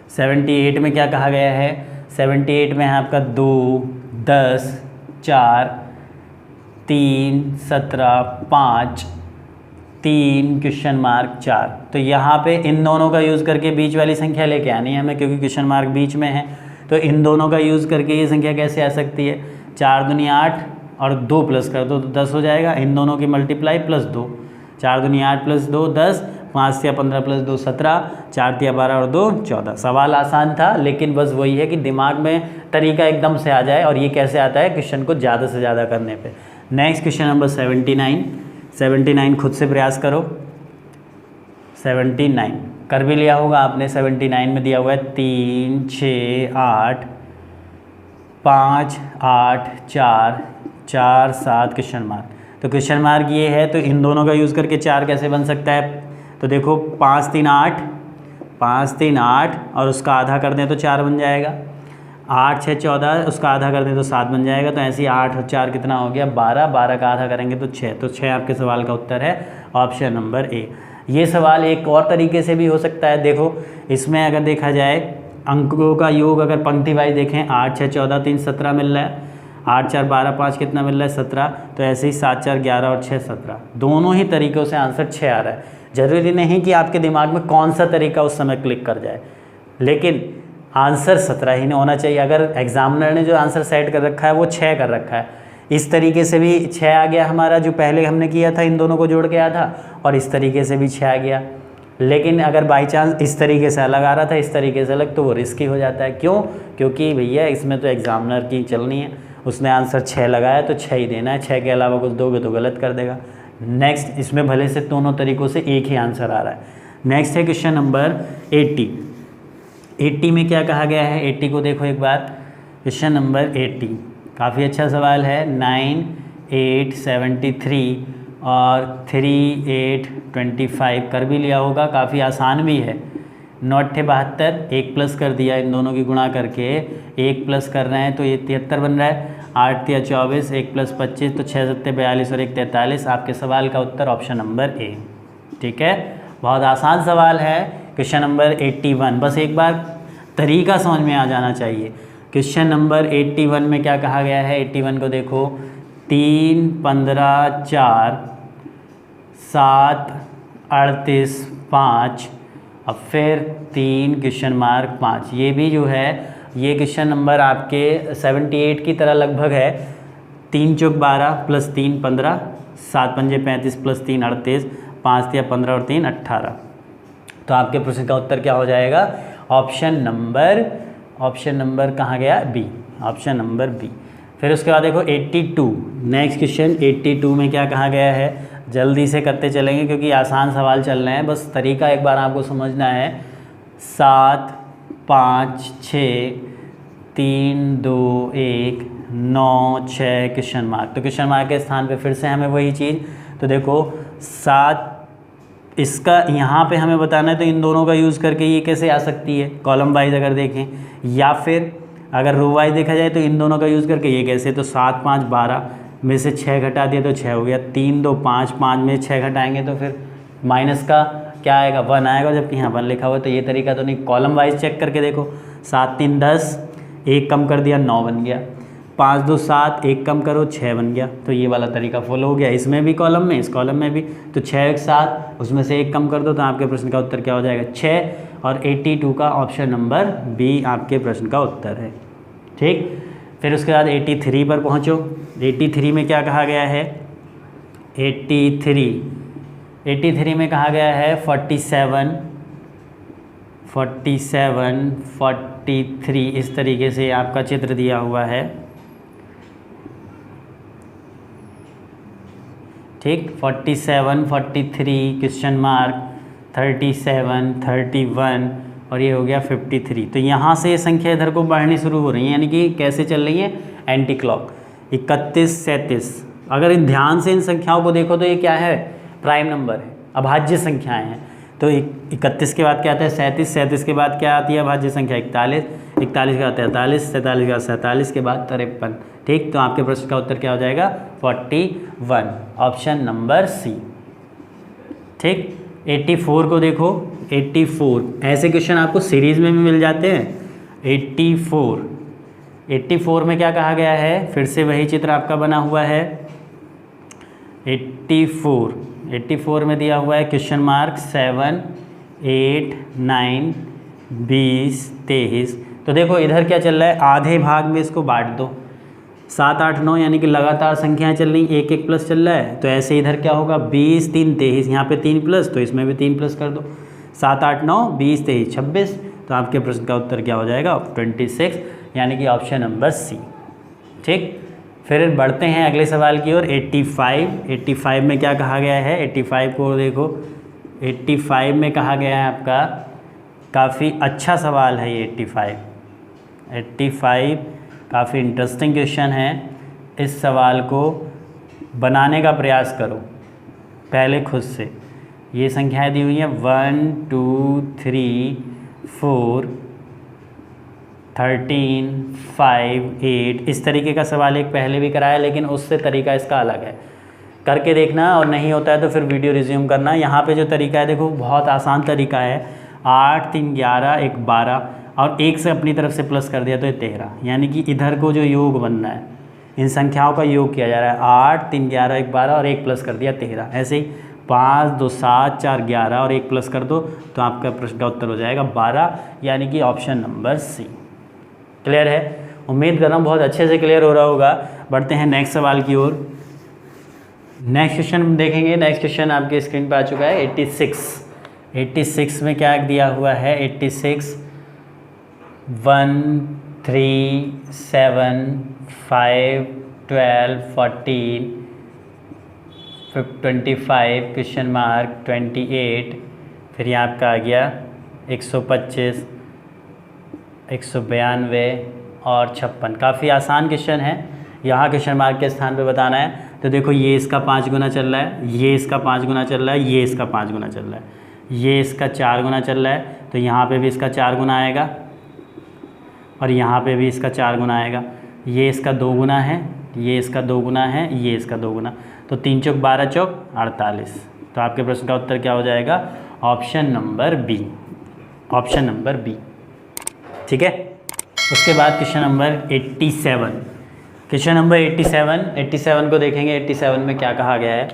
78 में क्या कहा गया है? 78 में है आपका 2 10 4 3 17 5 3 क्वेश्चन मार्क 4। तो यहाँ पे इन दोनों का यूज़ करके बीच वाली संख्या लेके आनी है हमें, क्योंकि क्वेश्चन मार्क बीच में है। तो इन दोनों का यूज़ करके ये संख्या कैसे आ सकती है? 4 दूनी 8 और 2 प्लस कर दो तो 10 हो जाएगा। इन दोनों की मल्टीप्लाई प्लस 2, 4 दूनी 8 प्लस 2 10, 5 या 15 प्लस 2 17, 4 या 12 और 2 14। सवाल आसान था, लेकिन बस वही है कि दिमाग में तरीका एकदम से आ जाए। और ये कैसे आता है? क्वेश्चन को ज़्यादा से ज़्यादा करने पे। नेक्स्ट क्वेश्चन नंबर 79 खुद से प्रयास करो। 79 कर भी लिया होगा आपने। 79 में दिया हुआ है 3 6 8 5 8 4 4 7 क्वेश्चन मार्क। तो क्वेश्चन मार्क ये है, तो इन दोनों का यूज़ करके 4 कैसे बन सकता है? तो देखो 5 3 8 5 3 8 और उसका आधा कर दें तो 4 बन जाएगा। 8 6 14 उसका आधा कर दें तो 7 बन जाएगा। तो ऐसे ही 8 और 4 कितना हो गया? 12। 12 का आधा करेंगे तो 6। तो 6 आपके सवाल का उत्तर है ऑप्शन नंबर ए। ये सवाल एक और तरीके से भी हो सकता है। देखो इसमें अगर देखा जाए अंकों का योग अगर पंक्ति वाइज देखें, 8 6 14 3 17 मिल रहा है। 8 4 12 5 कितना मिल रहा है? 17। तो ऐसे ही 7 4 11 और 6 17। दोनों ही तरीक़ों से आंसर 6 आ रहा है। ज़रूरी नहीं कि आपके दिमाग में कौन सा तरीका उस समय क्लिक कर जाए, लेकिन आंसर 17 ही नहीं होना चाहिए। अगर एग्जामिनर ने जो आंसर सेट कर रखा है वो 6 कर रखा है, इस तरीके से भी 6 आ गया हमारा, जो पहले हमने किया था इन दोनों को जोड़ के आया था, और इस तरीके से भी 6 आ गया। लेकिन अगर बाई चांस इस तरीके से अलग आ रहा था, इस तरीके से अलग, तो वो रिस्की हो जाता है। क्यों? क्योंकि भैया इसमें तो एग्जामिनर की चलनी है, उसने आंसर 6 लगाया तो 6 ही देना है। 6 के अलावा कुछ दोगे तो गलत कर देगा। नेक्स्ट, इसमें भले से दोनों तरीक़ों से एक ही आंसर आ रहा है। नेक्स्ट है क्वेश्चन नंबर 80। 80 में क्या कहा गया है? 80 को देखो एक बार। क्वेश्चन नंबर 80 काफ़ी अच्छा सवाल है। 9 8 73 और 3 8 25 कर भी लिया होगा, काफ़ी आसान भी है। 9 8 72, 1 प्लस कर दिया, इन दोनों की गुणा करके 1 प्लस कर रहे हैं तो ये 73 बन रहा है। 8 या 24, 1 प्लस 25 तो 6 7 42 और 1 43। आपके सवाल का उत्तर ऑप्शन नंबर ए, ठीक है। बहुत आसान सवाल है। क्वेश्चन नंबर 81, बस एक बार तरीका समझ में आ जाना चाहिए। क्वेश्चन नंबर 81 में क्या कहा गया है? 81 को देखो, 3 15 4 7 38 5 और फिर 3 क्वेश्चन मार्क 5। ये भी जो है ये क्वेश्चन नंबर आपके 78 की तरह लगभग है। 3 चौक 12 प्लस 3 15, 7 पंजे 35 प्लस 3 38, 5 या 15 और 3 18। तो आपके प्रश्न का उत्तर क्या हो जाएगा? ऑप्शन नंबर कहाँ गया? B, option number B. फिर उसके बाद देखो 82। नेक्स्ट क्वेश्चन 82 में क्या कहा गया है? जल्दी से करते चलेंगे क्योंकि आसान सवाल चल रहे हैं, बस तरीका एक बार आपको समझना है। 7 5 6 3 2 1 9 6 क्वेश्चन मार्क। तो क्वेश्चन मार्क के स्थान पे फिर से हमें वही चीज़, तो देखो 7 इसका यहाँ पे हमें बताना है तो इन दोनों का यूज़ करके ये कैसे आ सकती है कॉलम वाइज अगर देखें, या फिर अगर रो वाइज देखा जाए तो इन दोनों का यूज़ करके ये कैसे, तो 7 5 12 में से 6 घटा दिया तो 6 हो गया, 3 2 5 5 में 6 घटाएंगे तो फिर माइनस का क्या आएगा 1 आएगा, जबकि यहाँ 1 लिखा हुआ है। तो ये तरीका तो नहीं, कॉलम वाइज चेक करके देखो, 7 3 10, 1 कम कर दिया 9 बन गया, 5 2 7, 1 कम करो 6 बन गया। तो ये वाला तरीका फॉलो हो गया, इसमें भी कॉलम में, इस कॉलम में भी। तो 6 1 7, उसमें से 1 कम कर दो तो आपके प्रश्न का उत्तर क्या हो जाएगा 6, और 82 का ऑप्शन नंबर बी आपके प्रश्न का उत्तर है। ठीक, फिर उसके बाद 83 पर पहुँचो। 83 में क्या कहा गया है, 83 में कहा गया है 47 43, इस तरीके से आपका चित्र दिया हुआ है। ठीक, 47 43 क्वेश्चन मार्क 37 31 और ये हो गया 53। तो यहाँ से ये संख्या इधर को बढ़नी शुरू हो रही है, यानी कि कैसे चल रही है, एंटी क्लॉक। 31 37, अगर इन ध्यान से इन संख्याओं को देखो तो ये क्या है, प्राइम नंबर है, अभाज्य संख्याएं हैं। तो 31 के बाद क्या आता है 37, 37 के बाद क्या आती है अभाज्य संख्या 41, 41 के बाद 43, 43 के बाद 47 के बाद 53। ठीक, तो आपके प्रश्न का उत्तर क्या हो जाएगा 41, ऑप्शन नंबर सी। ठीक, 84 को देखो, 84 ऐसे क्वेश्चन आपको सीरीज़ में भी मिल जाते हैं। 84 में क्या कहा गया है, फिर से वही चित्र आपका बना हुआ है। 84 में दिया हुआ है क्वेश्चन मार्क 7 8 9 20 23। तो देखो इधर क्या चल रहा है, आधे भाग में इसको बांट दो, 7 8 9 यानी कि लगातार संख्याएं चल रही, 1 1 प्लस चल रहा है। तो ऐसे इधर क्या होगा 20 3 23, यहाँ पे 3 प्लस, तो इसमें भी 3 प्लस कर दो, 7 8 9 20 23 26। तो आपके प्रश्न का उत्तर क्या हो जाएगा 26, यानी कि ऑप्शन नंबर सी। ठीक, फिर बढ़ते हैं अगले सवाल की ओर। 85 में क्या कहा गया है, 85 को देखो, 85 में कहा गया है आपका, काफ़ी अच्छा सवाल है ये 85 काफ़ी इंटरेस्टिंग क्वेश्चन है। इस सवाल को बनाने का प्रयास करो पहले खुद से। ये संख्याएं दी हुई हैं 1 2 3 4 13 5 8, इस तरीके का सवाल एक पहले भी कराया, लेकिन उससे तरीका इसका अलग है। करके देखना, और नहीं होता है तो फिर वीडियो रिज्यूम करना। यहाँ पे जो तरीका है देखो बहुत आसान तरीका है। 8 3 11 1 12, और 1 से अपनी तरफ से प्लस कर दिया तो ये 13, यानी कि इधर को जो योग बनना है, इन संख्याओं का योग किया जा रहा है। 8 3 11 1 12 और 1 प्लस कर दिया 13। ऐसे ही 5 2 7 4 11 और 1 प्लस कर दो तो आपका प्रश्न का उत्तर हो जाएगा 12, यानी कि ऑप्शन नंबर सी। क्लियर है? उम्मीद कर रहा हूँ बहुत अच्छे से क्लियर हो रहा होगा। बढ़ते हैं नेक्स्ट सवाल की ओर। नेक्स्ट क्वेश्चन देखेंगे। नेक्स्ट क्वेश्चन आपके स्क्रीन पर आ चुका है 86 में क्या दिया हुआ है, 86 1 3 7 5 12 14 25 क्वेश्चन मार्क 28, फिर यहाँ आपका आ गया 125 192 और 56। काफ़ी आसान क्वेश्चन है। यहाँ क्वेश्चन मार्क के स्थान पे बताना है। तो देखो ये इसका 5 गुना चल रहा है, ये इसका 5 गुना चल रहा है, ये इसका 5 गुना चल रहा है, ये इसका 4 गुना चल रहा है, तो यहाँ पे भी इसका 4 गुना आएगा और यहाँ पे भी इसका 4 गुना आएगा। ये इसका 2 गुना है, ये इसका 2 गुना है, ये इसका 2 गुना, तो 3 चौक 12 चौक 48। तो आपके प्रश्न का उत्तर क्या हो जाएगा, option number B, option number B. ठीक है। उसके बाद क्वेश्चन नंबर 87। क्वेश्चन नंबर 87 को देखेंगे। 87 में क्या कहा गया है।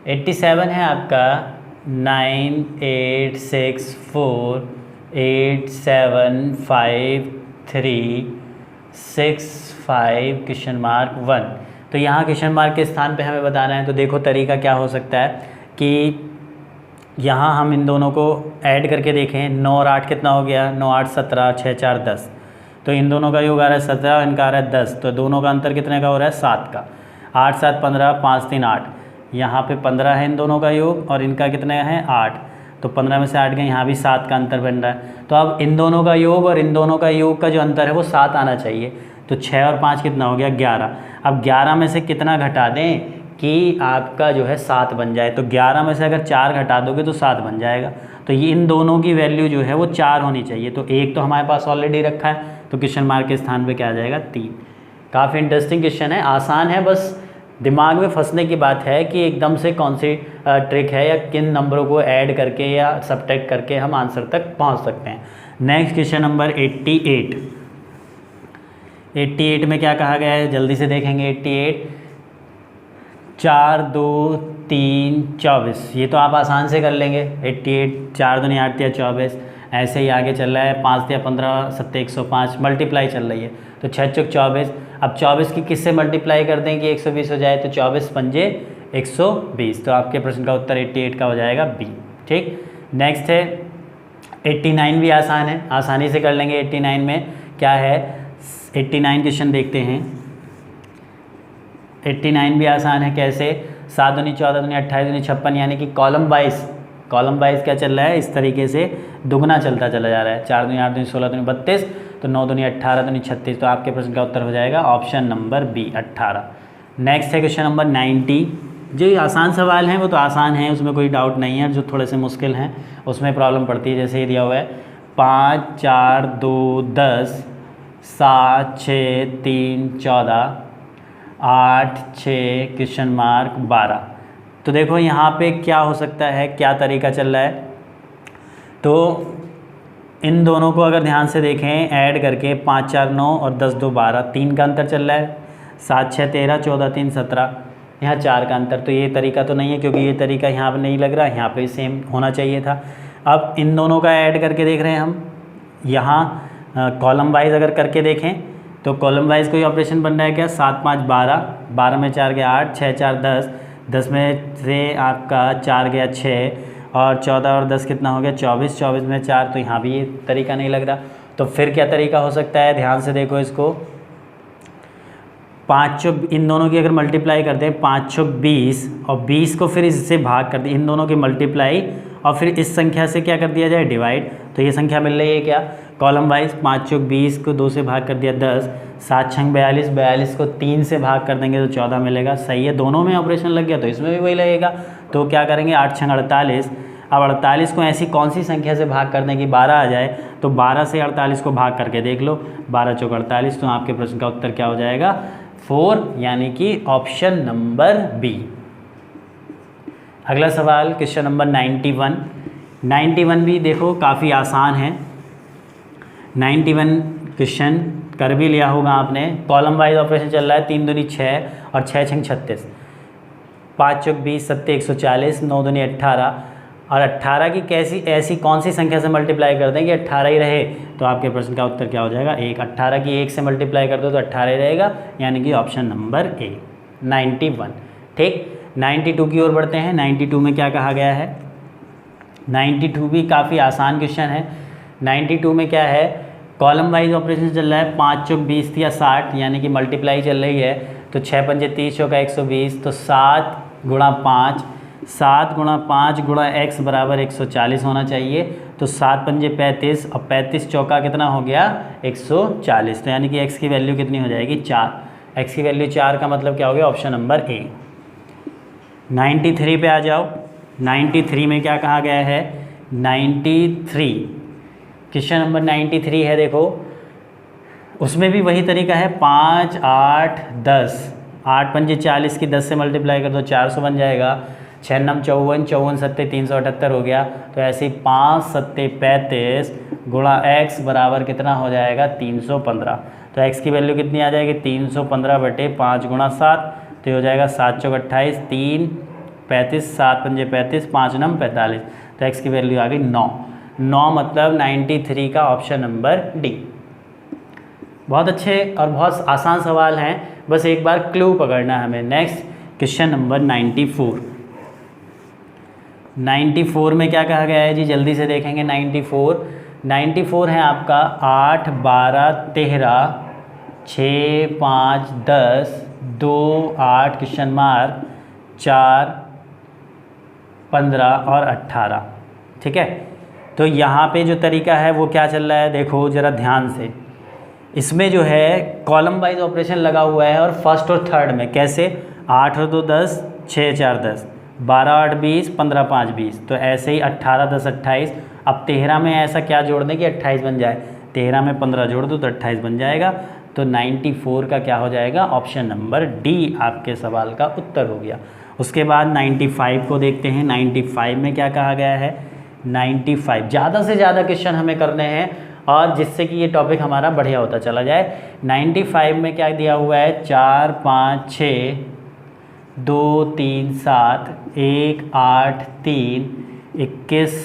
87 है आपका 9 8 6 4 8 7 5 3 6 5 क्वेश्चन मार्क 1। तो यहाँ क्वेश्चन मार्क के स्थान पे हमें बताना है। तो देखो तरीका क्या हो सकता है कि यहाँ हम इन दोनों को ऐड करके देखें। 9 और 8 कितना हो गया, 9 8 17, 6 4 10। तो इन दोनों का योग आ रहा है 17, इनका आ रहा है 10। तो दोनों का अंतर कितने का हो रहा है, 7 का। 8 7 15, 5 3 8। यहाँ पे 15 है इन दोनों का योग और इनका कितने है 8। तो 15 में से 8 गए, यहाँ भी 7 का अंतर बन रहा है। तो अब इन दोनों का योग और इन दोनों का योग का जो अंतर है वो 7 आना चाहिए। तो 6 और 5 कितना हो गया, 11। अब 11 में से कितना घटा दें कि आपका जो है 7 बन जाए। तो 11 में से अगर 4 घटा दोगे तो 7 बन जाएगा। तो ये इन दोनों की वैल्यू जो है वो 4 होनी चाहिए। तो एक तो हमारे पास ऑलरेडी रखा है, तो क्वेश्चन मार्क के स्थान पे क्या आ जाएगा 3। काफ़ी इंटरेस्टिंग क्वेश्चन है, आसान है, बस दिमाग में फंसने की बात है कि एकदम से कौन सी ट्रिक है या किन नंबरों को ऐड करके या सब्ट्रैक्ट करके हम आंसर तक पहुंच सकते हैं। Next question number 88। 88 में क्या कहा गया है, जल्दी से देखेंगे। 88 4 2 3 24, ये तो आप आसान से कर लेंगे। 88 4 दूनी 8 या 24, ऐसे ही आगे चल रहा है। 5 या 15 7 105, मल्टीप्लाई चल रही है। तो 6 चौक 24, अब 24 की किससे मल्टीप्लाई कर दें कि 120 हो जाए, तो 24 पंजे 120। तो आपके प्रश्न का उत्तर 88 का हो जाएगा बी। ठीक, नेक्स्ट है 89 भी आसान है, आसानी से कर लेंगे। 89 में क्या है, 89 क्वेश्चन देखते हैं। 89 भी आसान है, कैसे, 7 दूनी 14 दूनी 28 दूनी 56, यानी कि कॉलम वाइज क्या चल रहा है, इस तरीके से दुगना चलता चला जा रहा है। 4 दूनी 8 दूनी 16 दूनी 32, तो 9 दूनी 18 दूनी 36। तो आपके प्रश्न का उत्तर हो जाएगा ऑप्शन नंबर बी 18। नेक्स्ट है क्वेश्चन नंबर 90। जो ये आसान सवाल हैं वो तो आसान हैं, उसमें कोई डाउट नहीं है। जो थोड़े से मुश्किल हैं उसमें प्रॉब्लम पड़ती है। जैसे ये दिया हुआ है 5 4 2 10 7 6 3 14 8 6 क्वेश्चन मार्क 12। तो देखो यहाँ पे क्या हो सकता है, क्या तरीका चल रहा है। तो इन दोनों को अगर ध्यान से देखें ऐड करके, 5 4 9 और 10 2 12, 3 का अंतर चल रहा है। 7 6 13 14 3 17, यहाँ 4 का अंतर। तो ये तरीका तो नहीं है, क्योंकि ये तरीका यहाँ पे नहीं लग रहा, यहाँ पे सेम होना चाहिए था। अब इन दोनों का ऐड करके देख रहे हैं हम। यहाँ कॉलम वाइज अगर करके देखें तो कॉलम वाइज कोई ऑपरेशन बन रहा है क्या, 7 5 12, 12 में 4 गया 8, 6 4 10, 10 में से आपका 4 गया 6, और 14 और 10 कितना हो गया 24, 24 में 4। तो यहाँ भी ये तरीका नहीं लग रहा। तो फिर क्या तरीका हो सकता है, ध्यान से देखो इसको। 5 चौक, इन दोनों की अगर मल्टीप्लाई करते हैं, 5 चौक 20, और 20 को फिर इससे भाग कर दिया, इन दोनों की मल्टीप्लाई, और फिर इस संख्या से क्या कर दिया जाए, डिवाइड। तो ये संख्या मिल रही है क्या, कॉलम वाइज। 5 चौक 20 को 2 से भाग कर दिया 10, 7 छंग 42, 42 को 3 से भाग कर देंगे तो 14 मिलेगा। सही है, दोनों में ऑपरेशन लग गया तो इसमें भी वही लगेगा। तो क्या करेंगे, 8 छंग 48। अब 48 को ऐसी कौन सी संख्या से भाग कर दें कि 12 आ जाए, तो 12 से 48 को भाग करके देख लो, 12 चौक 48। तो आपके प्रश्न का उत्तर क्या हो जाएगा 4, यानी कि ऑप्शन नंबर बी। अगला सवाल क्वेश्चन नंबर 91। 91 भी देखो काफ़ी आसान है। 91 क्वेश्चन कर भी लिया होगा आपने। कॉलम वाइज ऑपरेशन चल रहा है, 3 दूनी 6 और 6 छंग 36, 5 चौक 20 7 140, 9 दूनी 18, और 18 की कैसी ऐसी कौन सी संख्या से मल्टीप्लाई कर दें कि 18 ही रहे। तो आपके प्रश्न का उत्तर क्या हो जाएगा 1। 18 की 1 से मल्टीप्लाई कर दो तो 18 ही रहेगा, यानी कि ऑप्शन नंबर ए 91। ठीक, 92 की ओर बढ़ते हैं। 92 में क्या कहा गया है, 92 भी काफ़ी आसान क्वेश्चन है। 92 में क्या है, कॉलम वाइज ऑपरेशन चल रहा है। 5 चौक 20 या 60, यानी कि मल्टीप्लाई चल रही है। तो 6 पंजे 30 चौका 120, तो 7 गुणा 5, 7 गुणा 5 गुणा x बराबर 140 होना चाहिए। तो 7 पंजे 35, और 35 चौका कितना हो गया 140। तो यानी कि x की वैल्यू कितनी हो जाएगी 4। x की वैल्यू 4 का मतलब क्या हो गया, ऑप्शन नंबर ए। 93 पे आ जाओ। 93 में क्या कहा गया है, 93 क्वेश्चन नंबर 93 है। देखो उसमें भी वही तरीका है, 5 8 10, 8 पंजे 40 की 10 से मल्टीप्लाई कर दो 400 बन जाएगा। 6 नम 54, 54 सत्ते 378 हो गया। तो ऐसे ही 5 सत्ते 35 गुणा x बराबर कितना हो जाएगा 315। तो x की वैल्यू कितनी आ जाएगी 315 बटे 5 गुणा 7, तो ये हो जाएगा 7 चौक 28, 3 35, 7 पंजे 35, 5 नम 45। तो x की वैल्यू आ गई 9। 9 मतलब 93 का ऑप्शन नंबर डी। बहुत अच्छे और बहुत आसान सवाल हैं, बस एक बार क्लू पकड़ना है हमें। Next question number 94। 94 में क्या कहा गया है जी, जल्दी से देखेंगे। 94 है आपका 8 12 13 6 5 10 2 8 क्वेश्चन मार्क 4 15 और 18। ठीक है, तो यहाँ पे जो तरीका है वो क्या चल रहा है, देखो ज़रा ध्यान से। इसमें जो है कॉलम वाइज ऑपरेशन लगा हुआ है, और फर्स्ट और थर्ड में कैसे, 8 और 2 10, 6 4 10, 12 8 20, 15 5 20। तो ऐसे ही 18 10 28। अब 13 में ऐसा क्या जोड़ दें कि 28 बन जाए, 13 में 15 जोड़ दो तो 28 बन जाएगा। तो 94 का क्या हो जाएगा, ऑप्शन नंबर डी आपके सवाल का उत्तर हो गया। उसके बाद 95 को देखते हैं। 95 में क्या कहा गया है, 95 ज़्यादा से ज़्यादा क्वेश्चन हमें करने हैं और जिससे कि ये टॉपिक हमारा बढ़िया होता चला जाए। 95 में क्या दिया हुआ है, 4 5 6 2 3 7 1 8 3 21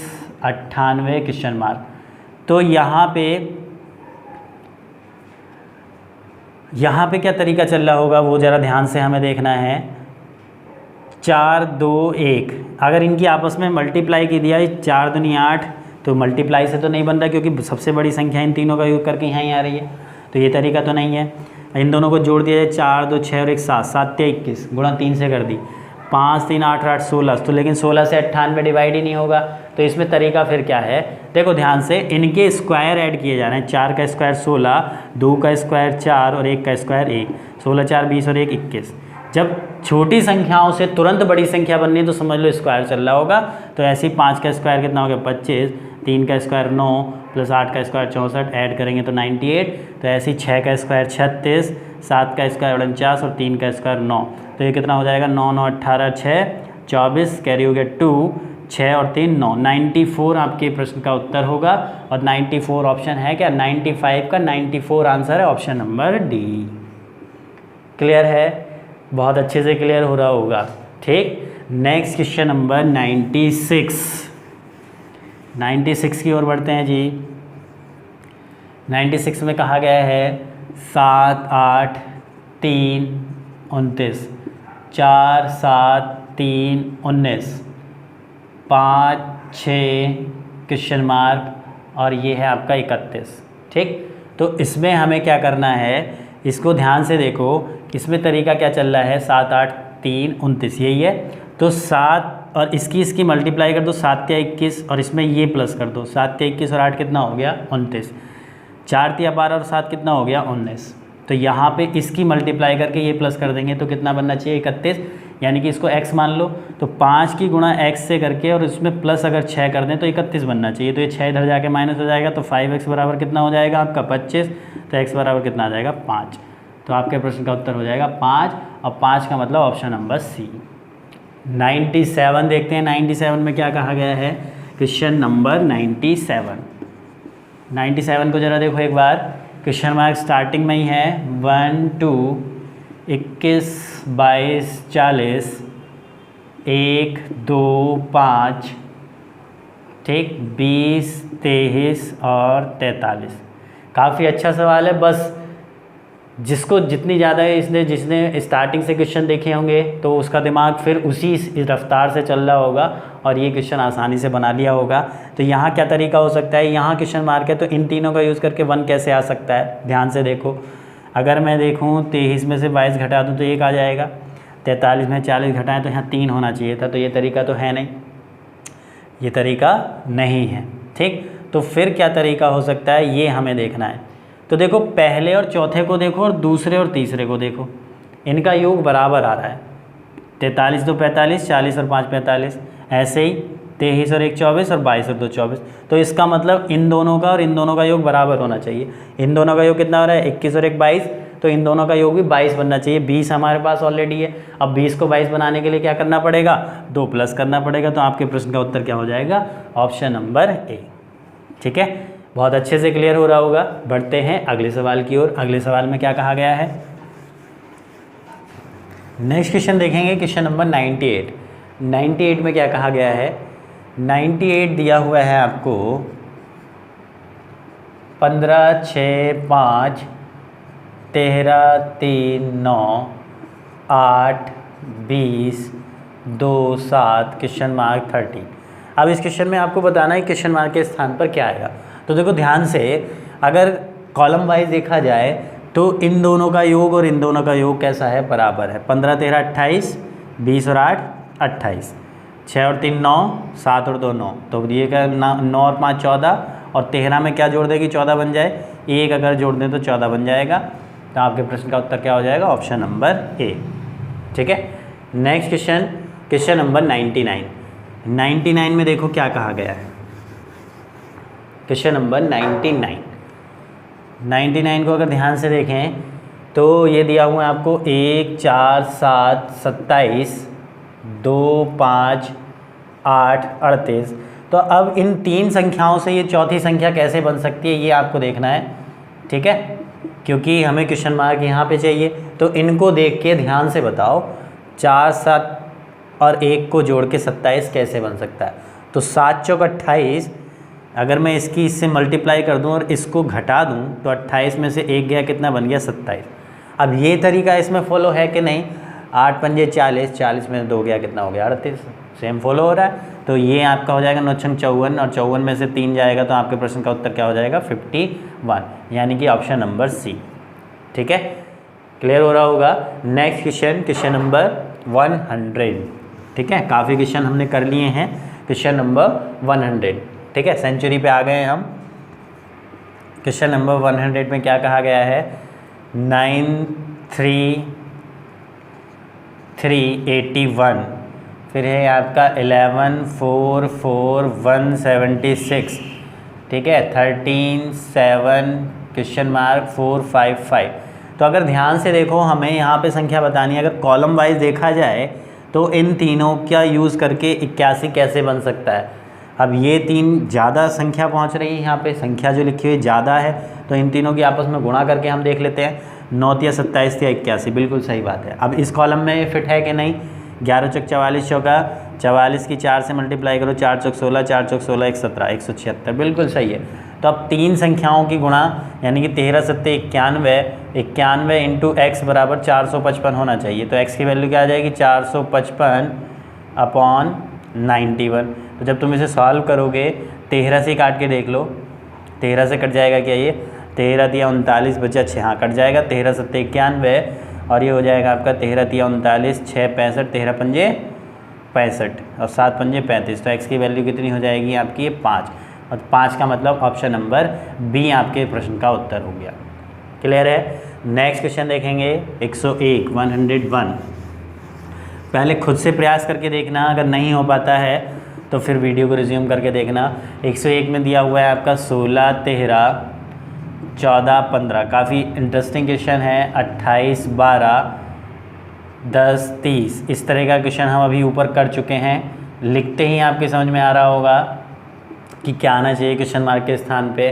98 क्वेश्चन मार्क। तो यहाँ पे क्या तरीका चल रहा होगा वो ज़रा ध्यान से हमें देखना है। 4 2 1, अगर इनकी आपस में मल्टीप्लाई की दिया 4 दूनी 8, तो मल्टीप्लाई से तो नहीं बन रहा क्योंकि सबसे बड़ी संख्या इन तीनों का योग करके यहाँ ही आ रही है, तो ये तरीका तो नहीं है। इन दोनों को जोड़ दिया जाए, 4 2 6 और 1 7, 7 3 21 गुणा 3 से कर दी, 5 3 8 8 16। तो लेकिन 16 से 98 डिवाइड ही नहीं होगा, तो इसमें तरीका फिर क्या है, देखो ध्यान से, इनके स्क्वायर ऐड किए जा रहे हैं। 4 का स्क्वायर 16, 2 का स्क्वायर 4 और 1 का स्क्वायर 1, 16 4 20 और 1 21। जब छोटी संख्याओं से तुरंत बड़ी संख्या बननी है तो समझ लो स्क्वायर चल रहा होगा। तो ऐसे ही 5 का स्क्वायर कितना हो गया 25, 3 का स्क्वायर 9 प्लस 8 का स्क्वायर 64, ऐड करेंगे तो 98। तो ऐसे ही 6 का स्क्वायर 36, 7 का स्क्वायर 49 और 3 का स्क्वायर 9। तो ये कितना हो जाएगा, 9 9 18 6 24, कैरी हो गया 2, 6 और 3 9। 94 आपके प्रश्न का उत्तर होगा और 94 ऑप्शन है क्या, 95 का 94 आंसर है ऑप्शन नंबर डी। क्लियर है, बहुत अच्छे से क्लियर हो रहा होगा। ठीक, नेक्स्ट क्वेश्चन नंबर 96। 96 की ओर बढ़ते हैं जी। 96 में कहा गया है 7 8 3 29, 4 7 3 19, 5 6 क्वेश्चन मार्क और ये है आपका 31। ठीक, तो इसमें हमें क्या करना है, इसको ध्यान से देखो, इसमें तरीका क्या चल रहा है, 7 8 3 29 यही है। तो 7 और इसकी मल्टीप्लाई कर दो, 7 या 21 और इसमें ये प्लस कर दो, 7 या 21 और 8 कितना हो गया 29, 4 या 12 और 7 कितना हो गया 19। तो यहाँ पे इसकी मल्टीप्लाई करके ये प्लस कर देंगे तो कितना बनना चाहिए 31, यानी कि इसको x मान लो। तो 5 की गुणा x से करके और इसमें प्लस अगर 6 कर दें तो 31 बनना चाहिए। तो ये 6 इधर जाके माइनस हो जाएगा, तो 5x बराबर कितना हो जाएगा आपका 25। तो x बराबर कितना आ जाएगा 5। तो आपके प्रश्न का उत्तर हो जाएगा 5 और 5 का मतलब ऑप्शन नंबर सी। 97 देखते हैं। 97 में क्या कहा गया है, क्वेश्चन नंबर 97। 97 को ज़रा देखो एक बार, क्वेश्चन मार्क स्टार्टिंग में ही है 1 2 21 22 40 1 2 5, ठीक, 20 23 और 43। काफ़ी अच्छा सवाल है। बस जिसको जितनी ज़्यादा है इसने जिसने स्टार्टिंग से क्वेश्चन देखे होंगे तो उसका दिमाग फिर उसी रफ्तार से चल रहा होगा और ये क्वेश्चन आसानी से बना लिया होगा। तो यहाँ क्या तरीका हो सकता है, यहाँ क्वेश्चन मार्क है तो इन तीनों का यूज़ करके 1 कैसे आ सकता है, ध्यान से देखो। अगर मैं देखूँ 23 में से 22 घटा दूँ तो 1 आ जाएगा, 43 में 40 घटाएँ तो यहाँ 3 होना चाहिए था। तो ये तरीका तो है नहीं, ये तरीका नहीं है। ठीक, तो फिर क्या तरीका हो सकता है ये हमें देखना है। तो देखो पहले और चौथे को देखो और दूसरे और तीसरे को देखो, इनका योग बराबर आ रहा है। 43 2 45, 40 और 5 45, ऐसे ही 23 और 1 24 और 22 और 2 24। तो इसका मतलब इन दोनों का और इन दोनों का योग बराबर होना चाहिए। इन दोनों का योग कितना हो रहा है 21 और 1 22, तो इन दोनों का योग भी 22 बनना चाहिए। 20 हमारे पास ऑलरेडी है। अब 20 को 22 बनाने के लिए क्या करना पड़ेगा, 2 प्लस करना पड़ेगा। तो आपके प्रश्न का उत्तर क्या हो जाएगा, ऑप्शन नंबर ए। ठीक है, बहुत अच्छे से क्लियर हो रहा होगा। बढ़ते हैं अगले सवाल की ओर। अगले सवाल में क्या कहा गया है, नेक्स्ट क्वेश्चन देखेंगे, क्वेश्चन नंबर 98। 98 में क्या कहा गया है, 98 दिया हुआ है आपको 15 6 5 13 3 9 8 20 2 7 क्वेश्चन मार्क 30। अब इस क्वेश्चन में आपको बताना है क्वेश्चन मार्क के स्थान पर क्या आएगा। तो देखो ध्यान से, अगर कॉलम वाइज देखा जाए तो इन दोनों का योग और इन दोनों का योग कैसा है, बराबर है। 15 13 28, 20 और 8 28, 6 और 3 9, 7 और 2 9। तो ये क्या 9 और 5 14 और 13 में क्या जोड़ देगी 14 बन जाए, 1 अगर जोड़ दें तो 14 बन जाएगा। तो आपके प्रश्न का उत्तर क्या हो जाएगा, ऑप्शन नंबर ए। ठीक है। Next question, question number 99। 99 में देखो क्या कहा गया है। क्वेश्चन नंबर 99 को अगर ध्यान से देखें तो ये दिया हुआ है आपको 1 4 7 27 2 5 8 38। तो अब इन तीन संख्याओं से ये चौथी संख्या कैसे बन सकती है ये आपको देखना है, ठीक है, क्योंकि हमें क्वेश्चन मार्क यहाँ पे चाहिए। तो इनको देख के ध्यान से बताओ 4 7 और 1 को जोड़ के 27 कैसे बन सकता है। तो 7 चौक 28, अगर मैं इससे मल्टीप्लाई कर दूं और इसको घटा दूं तो 28 में से 1 गया, कितना बन गया 27। अब ये तरीका इसमें फॉलो है कि नहीं, 8 पंजे 40, 40 में 2 गया, कितना हो गया 38, सेम फॉलो हो रहा है। तो ये आपका हो जाएगा 9 छंग 54 और 54 में से 3 जाएगा तो आपके प्रश्न का उत्तर क्या हो जाएगा 51, यानी कि ऑप्शन नंबर सी, ठीक है। क्लियर हो रहा होगा। नेक्स्ट क्वेश्चन, क्वेश्चन नंबर 100, ठीक है। काफ़ी क्वेश्चन हमने कर लिए हैं। क्वेश्चन नंबर 100, ठीक है, सेंचुरी पे आ गए हम। क्वेश्चन नंबर 100 में क्या कहा गया है, 93381, फिर है आपका 1144176, ठीक है, 137 तो अगर ध्यान से देखो हमें यहाँ पे संख्या बतानी है। अगर कॉलम वाइज देखा जाए तो इन तीनों का यूज़ करके 81 कैसे बन सकता है। अब ये तीन ज़्यादा संख्या पहुँच रही है, यहाँ पे संख्या जो लिखी हुई ज़्यादा है, तो इन तीनों की आपस में गुणा करके हम देख लेते हैं। 9 या 27 या 81, बिल्कुल सही बात है। अब इस कॉलम में ये फिट है कि नहीं, 11 चौक 44 चौका 44 की 4 से मल्टीप्लाई करो, 4 चौक 16, 4 चौक 16 1 17 176, बिल्कुल सही है। तो अब तीन संख्याओं की गुणा यानी कि 13 सत्ते 91, 91 इंटू एक्स बराबर 455 होना चाहिए। तो एक्स की वैल्यू क्या आ जाएगी 455 अपॉन 91। तो जब तुम इसे सॉल्व करोगे 13 से काट के देख लो, 13 से कट जाएगा क्या, ये 13 या 39 बचा 6, हाँ कट जाएगा, 13 सत्ते 91 और ये हो जाएगा आपका 13 या 39, 6 65, 13 पंजे 65 और 7 पंजे 35। तो एक्स की वैल्यू कितनी हो जाएगी आपकी, ये 5, और 5 का मतलब ऑप्शन नंबर बी आपके प्रश्न का उत्तर हो गया। क्लियर है। नेक्स्ट क्वेश्चन देखेंगे 101। पहले खुद से प्रयास करके देखना, अगर नहीं हो पाता है तो फिर वीडियो को रिज्यूम करके देखना। 101 में दिया हुआ है आपका 16 13 14 15, काफ़ी इंटरेस्टिंग क्वेश्चन है। 28 12 10 30, इस तरह का क्वेश्चन हम अभी ऊपर कर चुके हैं। लिखते ही आपके समझ में आ रहा होगा कि क्या आना चाहिए क्वेश्चन मार्क के स्थान पे।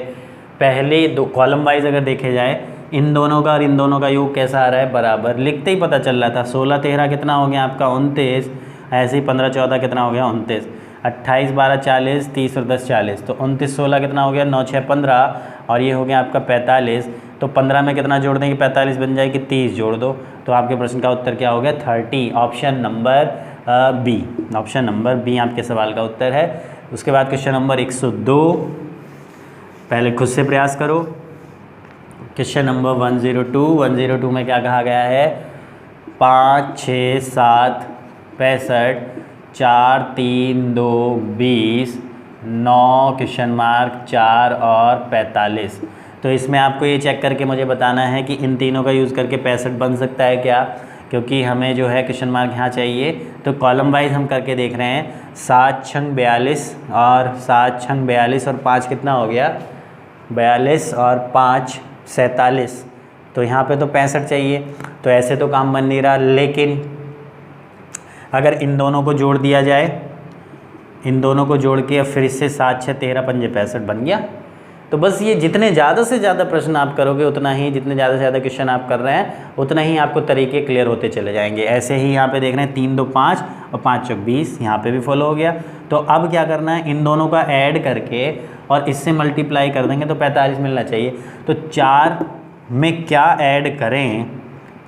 पहले दो कॉलम वाइज अगर देखे जाए, इन दोनों का और इन दोनों का योग कैसा आ रहा है, बराबर। लिखते ही पता चल रहा था। 16 13 कितना हो गया आपका 29, ऐसे ही 15 14 कितना हो गया 29, 28 12 40, 30 और 10 40, तो 29 16 कितना हो गया 9 6 15 और ये हो गया आपका 45। तो 15 में कितना जोड़ देंगे, 45 बन जाएगी, 30 जोड़ दो, तो आपके प्रश्न का उत्तर क्या हो गया 30। Option number B, option number B आपके सवाल का उत्तर है। उसके बाद क्वेश्चन नंबर 102, पहले खुद से प्रयास करो। क्वेश्चन नंबर 102 में क्या कहा गया है, 5 6 7 65 4 3 2 20 9 क्वेश्चन मार्क 4 और 45। तो इसमें आपको ये चेक करके मुझे बताना है कि इन तीनों का यूज़ करके 65 बन सकता है क्या, क्योंकि हमें जो है क्वेश्चन मार्क यहाँ चाहिए। तो कॉलम वाइज हम करके देख रहे हैं। 7 छंग 42 और 7 छंग 42 और 5 कितना हो गया 42 और 5 47, तो यहाँ पे तो 65 चाहिए। तो ऐसे तो काम बन नहीं रहा, लेकिन अगर इन दोनों को जोड़ दिया जाए, इन दोनों को जोड़ के फिर इससे 7 6 13 पंजे 65 बन गया। तो बस ये जितने ज़्यादा से ज़्यादा प्रश्न आप करोगे उतना ही, जितने ज़्यादा से ज़्यादा क्वेश्चन आप कर रहे हैं उतना ही आपको तरीके क्लियर होते चले जाएंगे। ऐसे ही यहाँ पे देख रहे हैं 3 2 5 और 5 चौक 20, यहाँ पे भी फॉलो हो गया। तो अब क्या करना है, इन दोनों का ऐड करके और इससे मल्टीप्लाई कर देंगे तो 45 मिलना चाहिए। तो 4 में क्या ऐड करें,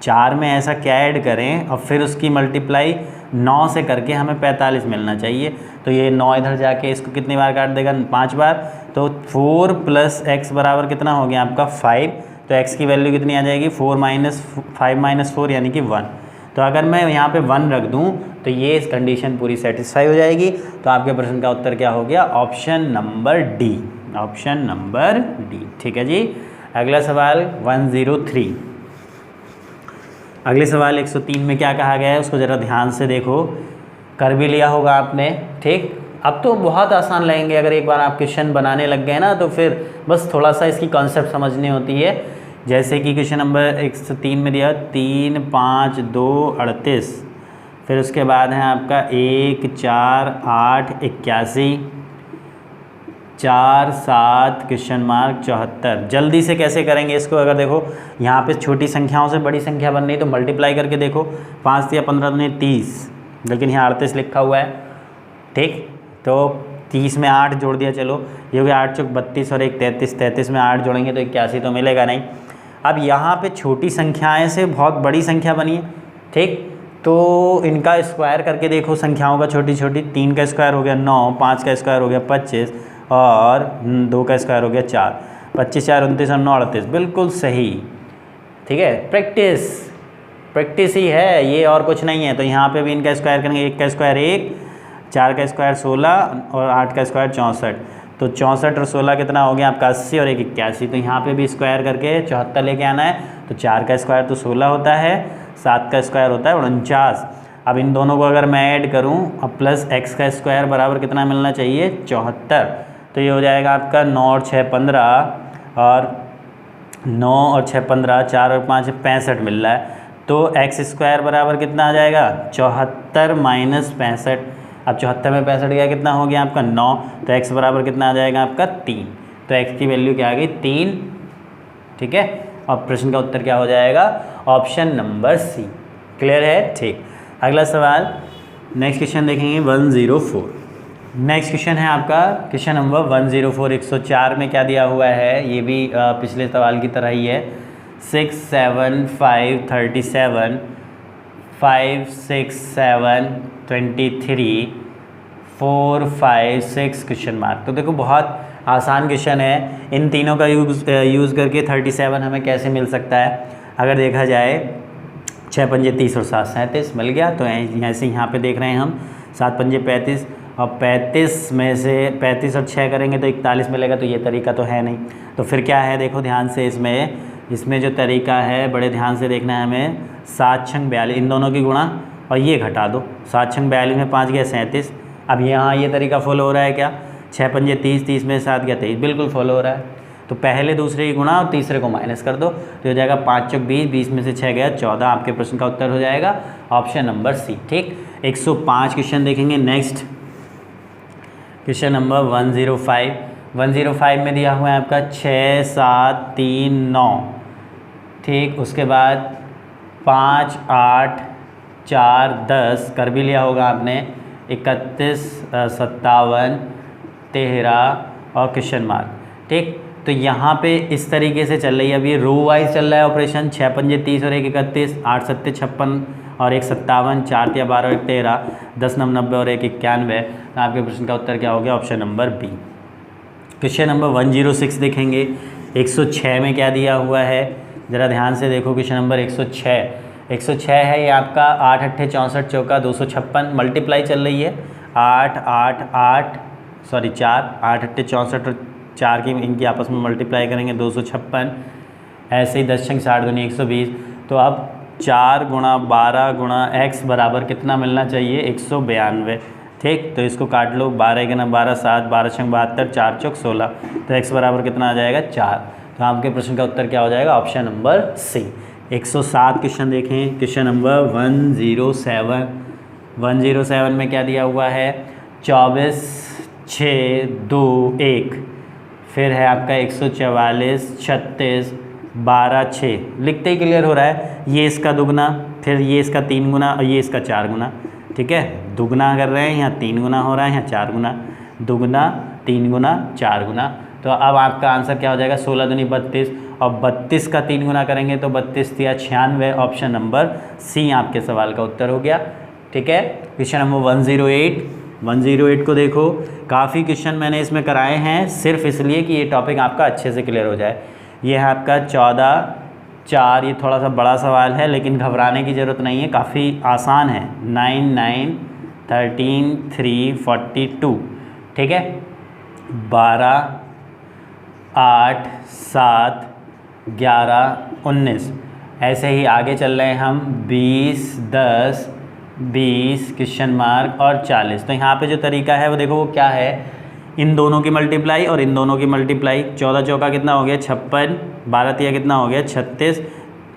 4 में ऐसा क्या ऐड करें और फिर उसकी मल्टीप्लाई 9 से करके हमें 45 मिलना चाहिए। तो ये 9 इधर जाके इसको कितनी बार काट देगा 5 बार। तो 4 + x बराबर कितना हो गया आपका 5। तो x की वैल्यू कितनी आ जाएगी 4 - 5 - 4 यानी कि 1। तो अगर मैं यहाँ पे 1 रख दूँ तो ये इस कंडीशन पूरी सेटिस्फाई हो जाएगी। तो आपके प्रश्न का उत्तर क्या हो गया, option number D, option number D. ठीक है जी। अगला सवाल 103। अगले सवाल 103 में क्या कहा गया है उसको ज़रा ध्यान से देखो, कर भी लिया होगा आपने। ठीक, अब तो बहुत आसान लगेंगे, अगर एक बार आप क्वेश्चन बनाने लग गए ना तो फिर बस थोड़ा सा इसकी कॉन्सेप्ट समझनी होती है। जैसे कि क्वेश्चन नंबर 103 में दिया 3, 5, 2, 38, फिर उसके बाद है आपका 1, 4, 8, 81, 4, 7 क्वेश्चन मार्क 74। जल्दी से कैसे करेंगे इसको, अगर देखो यहाँ पे छोटी संख्याओं से बड़ी संख्या बन रही है तो मल्टीप्लाई करके देखो, 5 या 15 ने 30, लेकिन यहाँ 38 लिखा हुआ है। ठीक, तो 30 में 8 जोड़ दिया, चलो ये हो गया 8 चौक 32 और 1 33, 33 में 8 जोड़ेंगे तो 81 तो मिलेगा नहीं। अब यहाँ पे छोटी संख्याएं से बहुत बड़ी संख्या बनी है। ठीक, तो इनका स्क्वायर करके देखो संख्याओं का, छोटी छोटी, 3 का स्क्वायर हो गया 9, 5 का स्क्वायर हो गया 25 और 2 का स्क्वायर हो गया 4, 25, 4, 29 और 9, 38, बिल्कुल सही। ठीक है, प्रैक्टिस ही है ये, और कुछ नहीं है। तो यहाँ पे भी इनका स्क्वायर करेंगे, 1 का स्क्वायर 1, 4 का स्क्वायर 16 और 8 का स्क्वायर 64, तो 64 और 16 कितना हो गया आपका 80 और 1 81। तो यहाँ पे भी स्क्वायर करके 74 लेके आना है। तो 4 का स्क्वायर तो 16 होता है, 7 का स्क्वायर होता है 49। अब इन दोनों को अगर मैं ऐड करूँ अब प्लस x का स्क्वायर बराबर कितना मिलना चाहिए 74, तो ये हो जाएगा आपका 9 और 6 15 और 9 और 6 15, 4 और 5 65 मिल रहा है। तो x स्क्वायर बराबर कितना आ जाएगा 74 माइनस 65। अब 74 में 65 गया कितना हो गया आपका 9, तो x बराबर कितना आ जाएगा आपका 3। तो x की वैल्यू क्या आ गई 3। ठीक है, और प्रश्न का उत्तर क्या हो जाएगा ऑप्शन नंबर सी। क्लियर है? ठीक, अगला सवाल नेक्स्ट क्वेश्चन देखेंगे 104। नेक्स्ट क्वेश्चन है आपका क्वेश्चन नंबर 104। 104 में क्या दिया हुआ है, ये भी पिछले सवाल की तरह ही है। 6, 7, 5, 37, 5, 6, 7, 23, 4, 5, 6 क्वेश्चन मार्क। तो देखो बहुत आसान क्वेश्चन है, इन तीनों का यूज़ करके 37 हमें कैसे मिल सकता है। अगर देखा जाए 6 पंजे 30 और 7 37 मिल गया। तो ऐसे यहाँ पे देख रहे हैं हम 7 पंजे 35 और 35 में से 35 और 6 करेंगे तो 41 मिलेगा। तो ये तरीका तो है नहीं, तो फिर क्या है देखो ध्यान से, इसमें जो तरीका है बड़े ध्यान से देखना है हमें। 7 छंग 42, इन दोनों की गुणा और ये घटा दो, 7 छंग 42 में 5 गया 37। अब यहाँ ये तरीका फॉलो हो रहा है क्या, 6 पंजे 30, 30 में 7 गया 23, बिल्कुल फॉलो हो रहा है। तो पहले दूसरे की गुणा और तीसरे को माइनस कर दो, तो हो जाएगा 5 चौक 20, 20 में से 6 गया 14। आपके प्रश्न का उत्तर हो जाएगा ऑप्शन नंबर सी। ठीक, 105 क्वेश्चन देखेंगे। Next question number 105। 105 में दिया हुआ है आपका 6, 7, 3, 9। ठीक, उसके बाद 5, 8, 4, 10 कर भी लिया होगा आपने, 31, 57, 13 और क्वेश्चन मार्क। ठीक, तो यहाँ पे इस तरीके से चल रही है, अब ये रो वाइज चल रहा है ऑपरेशन। 6 पंजे 30 और 1 31, 8 सत्ते 56 और 1 57, 4 या 12 और 1 13, 10 9 90 और 1 91। तो आपके प्रश्न का उत्तर क्या हो गया option number B. Question number 106 देखेंगे। 106 में क्या दिया हुआ है, ज़रा ध्यान से देखो। क्वेश्चन नंबर 106 है ये आपका 8 अट्ठे 64 चौका 256, मल्टीप्लाई चल रही है। 4 8 अट्ठे 64 और 4 की इनकी आपस में मल्टीप्लाई करेंगे 256। ऐसे ही 10 छंग 60 दूनी 120। तो अब 4 गुणा 12 गुणा x बराबर कितना मिलना चाहिए 192। ठीक, तो इसको काट लो, 12 गुना 12 7, 12 छंग 72, 4 चौक 16। तो x बराबर कितना आ जाएगा 4। तो आपके प्रश्न का उत्तर क्या हो जाएगा ऑप्शन नंबर सी। 107 क्वेश्चन देखें। Question number 107। 107 में क्या दिया हुआ है 24, 6, 2, 1। फिर है आपका 144, 36, 12, 6। लिखते ही क्लियर हो रहा है, ये इसका दुगना, फिर ये इसका 3 गुना और ये इसका 4 गुना। ठीक है, दुगना कर रहे हैं, यहाँ 3 गुना हो रहा है, यहाँ 4 गुना, दुगना 3 गुना 4 गुना। तो अब आपका आंसर क्या हो जाएगा 16 दूनी 32 और 32 का 3 गुना करेंगे तो 32 या 96। ऑप्शन नंबर सी आपके सवाल का उत्तर हो गया। ठीक है, क्वेश्चन नंबर 108। 108 को देखो, काफ़ी क्वेश्चन मैंने इसमें कराए हैं सिर्फ इसलिए कि ये टॉपिक आपका अच्छे से क्लियर हो जाए। ये है आपका 14, 4, ये थोड़ा सा बड़ा सवाल है लेकिन घबराने की ज़रूरत नहीं है, काफ़ी आसान है। 9, 9, 13, 3, 42। ठीक है, 12, 8, 7, 11, 19। ऐसे ही आगे चल रहे हैं हम 20, 10, 20 क्वेश्चन मार्क और 40। तो यहाँ पे जो तरीका है वो देखो वो क्या है, इन दोनों की मल्टीप्लाई और इन दोनों की मल्टीप्लाई। 14 चौका कितना हो गया 56, 12 तिया कितना हो गया 36।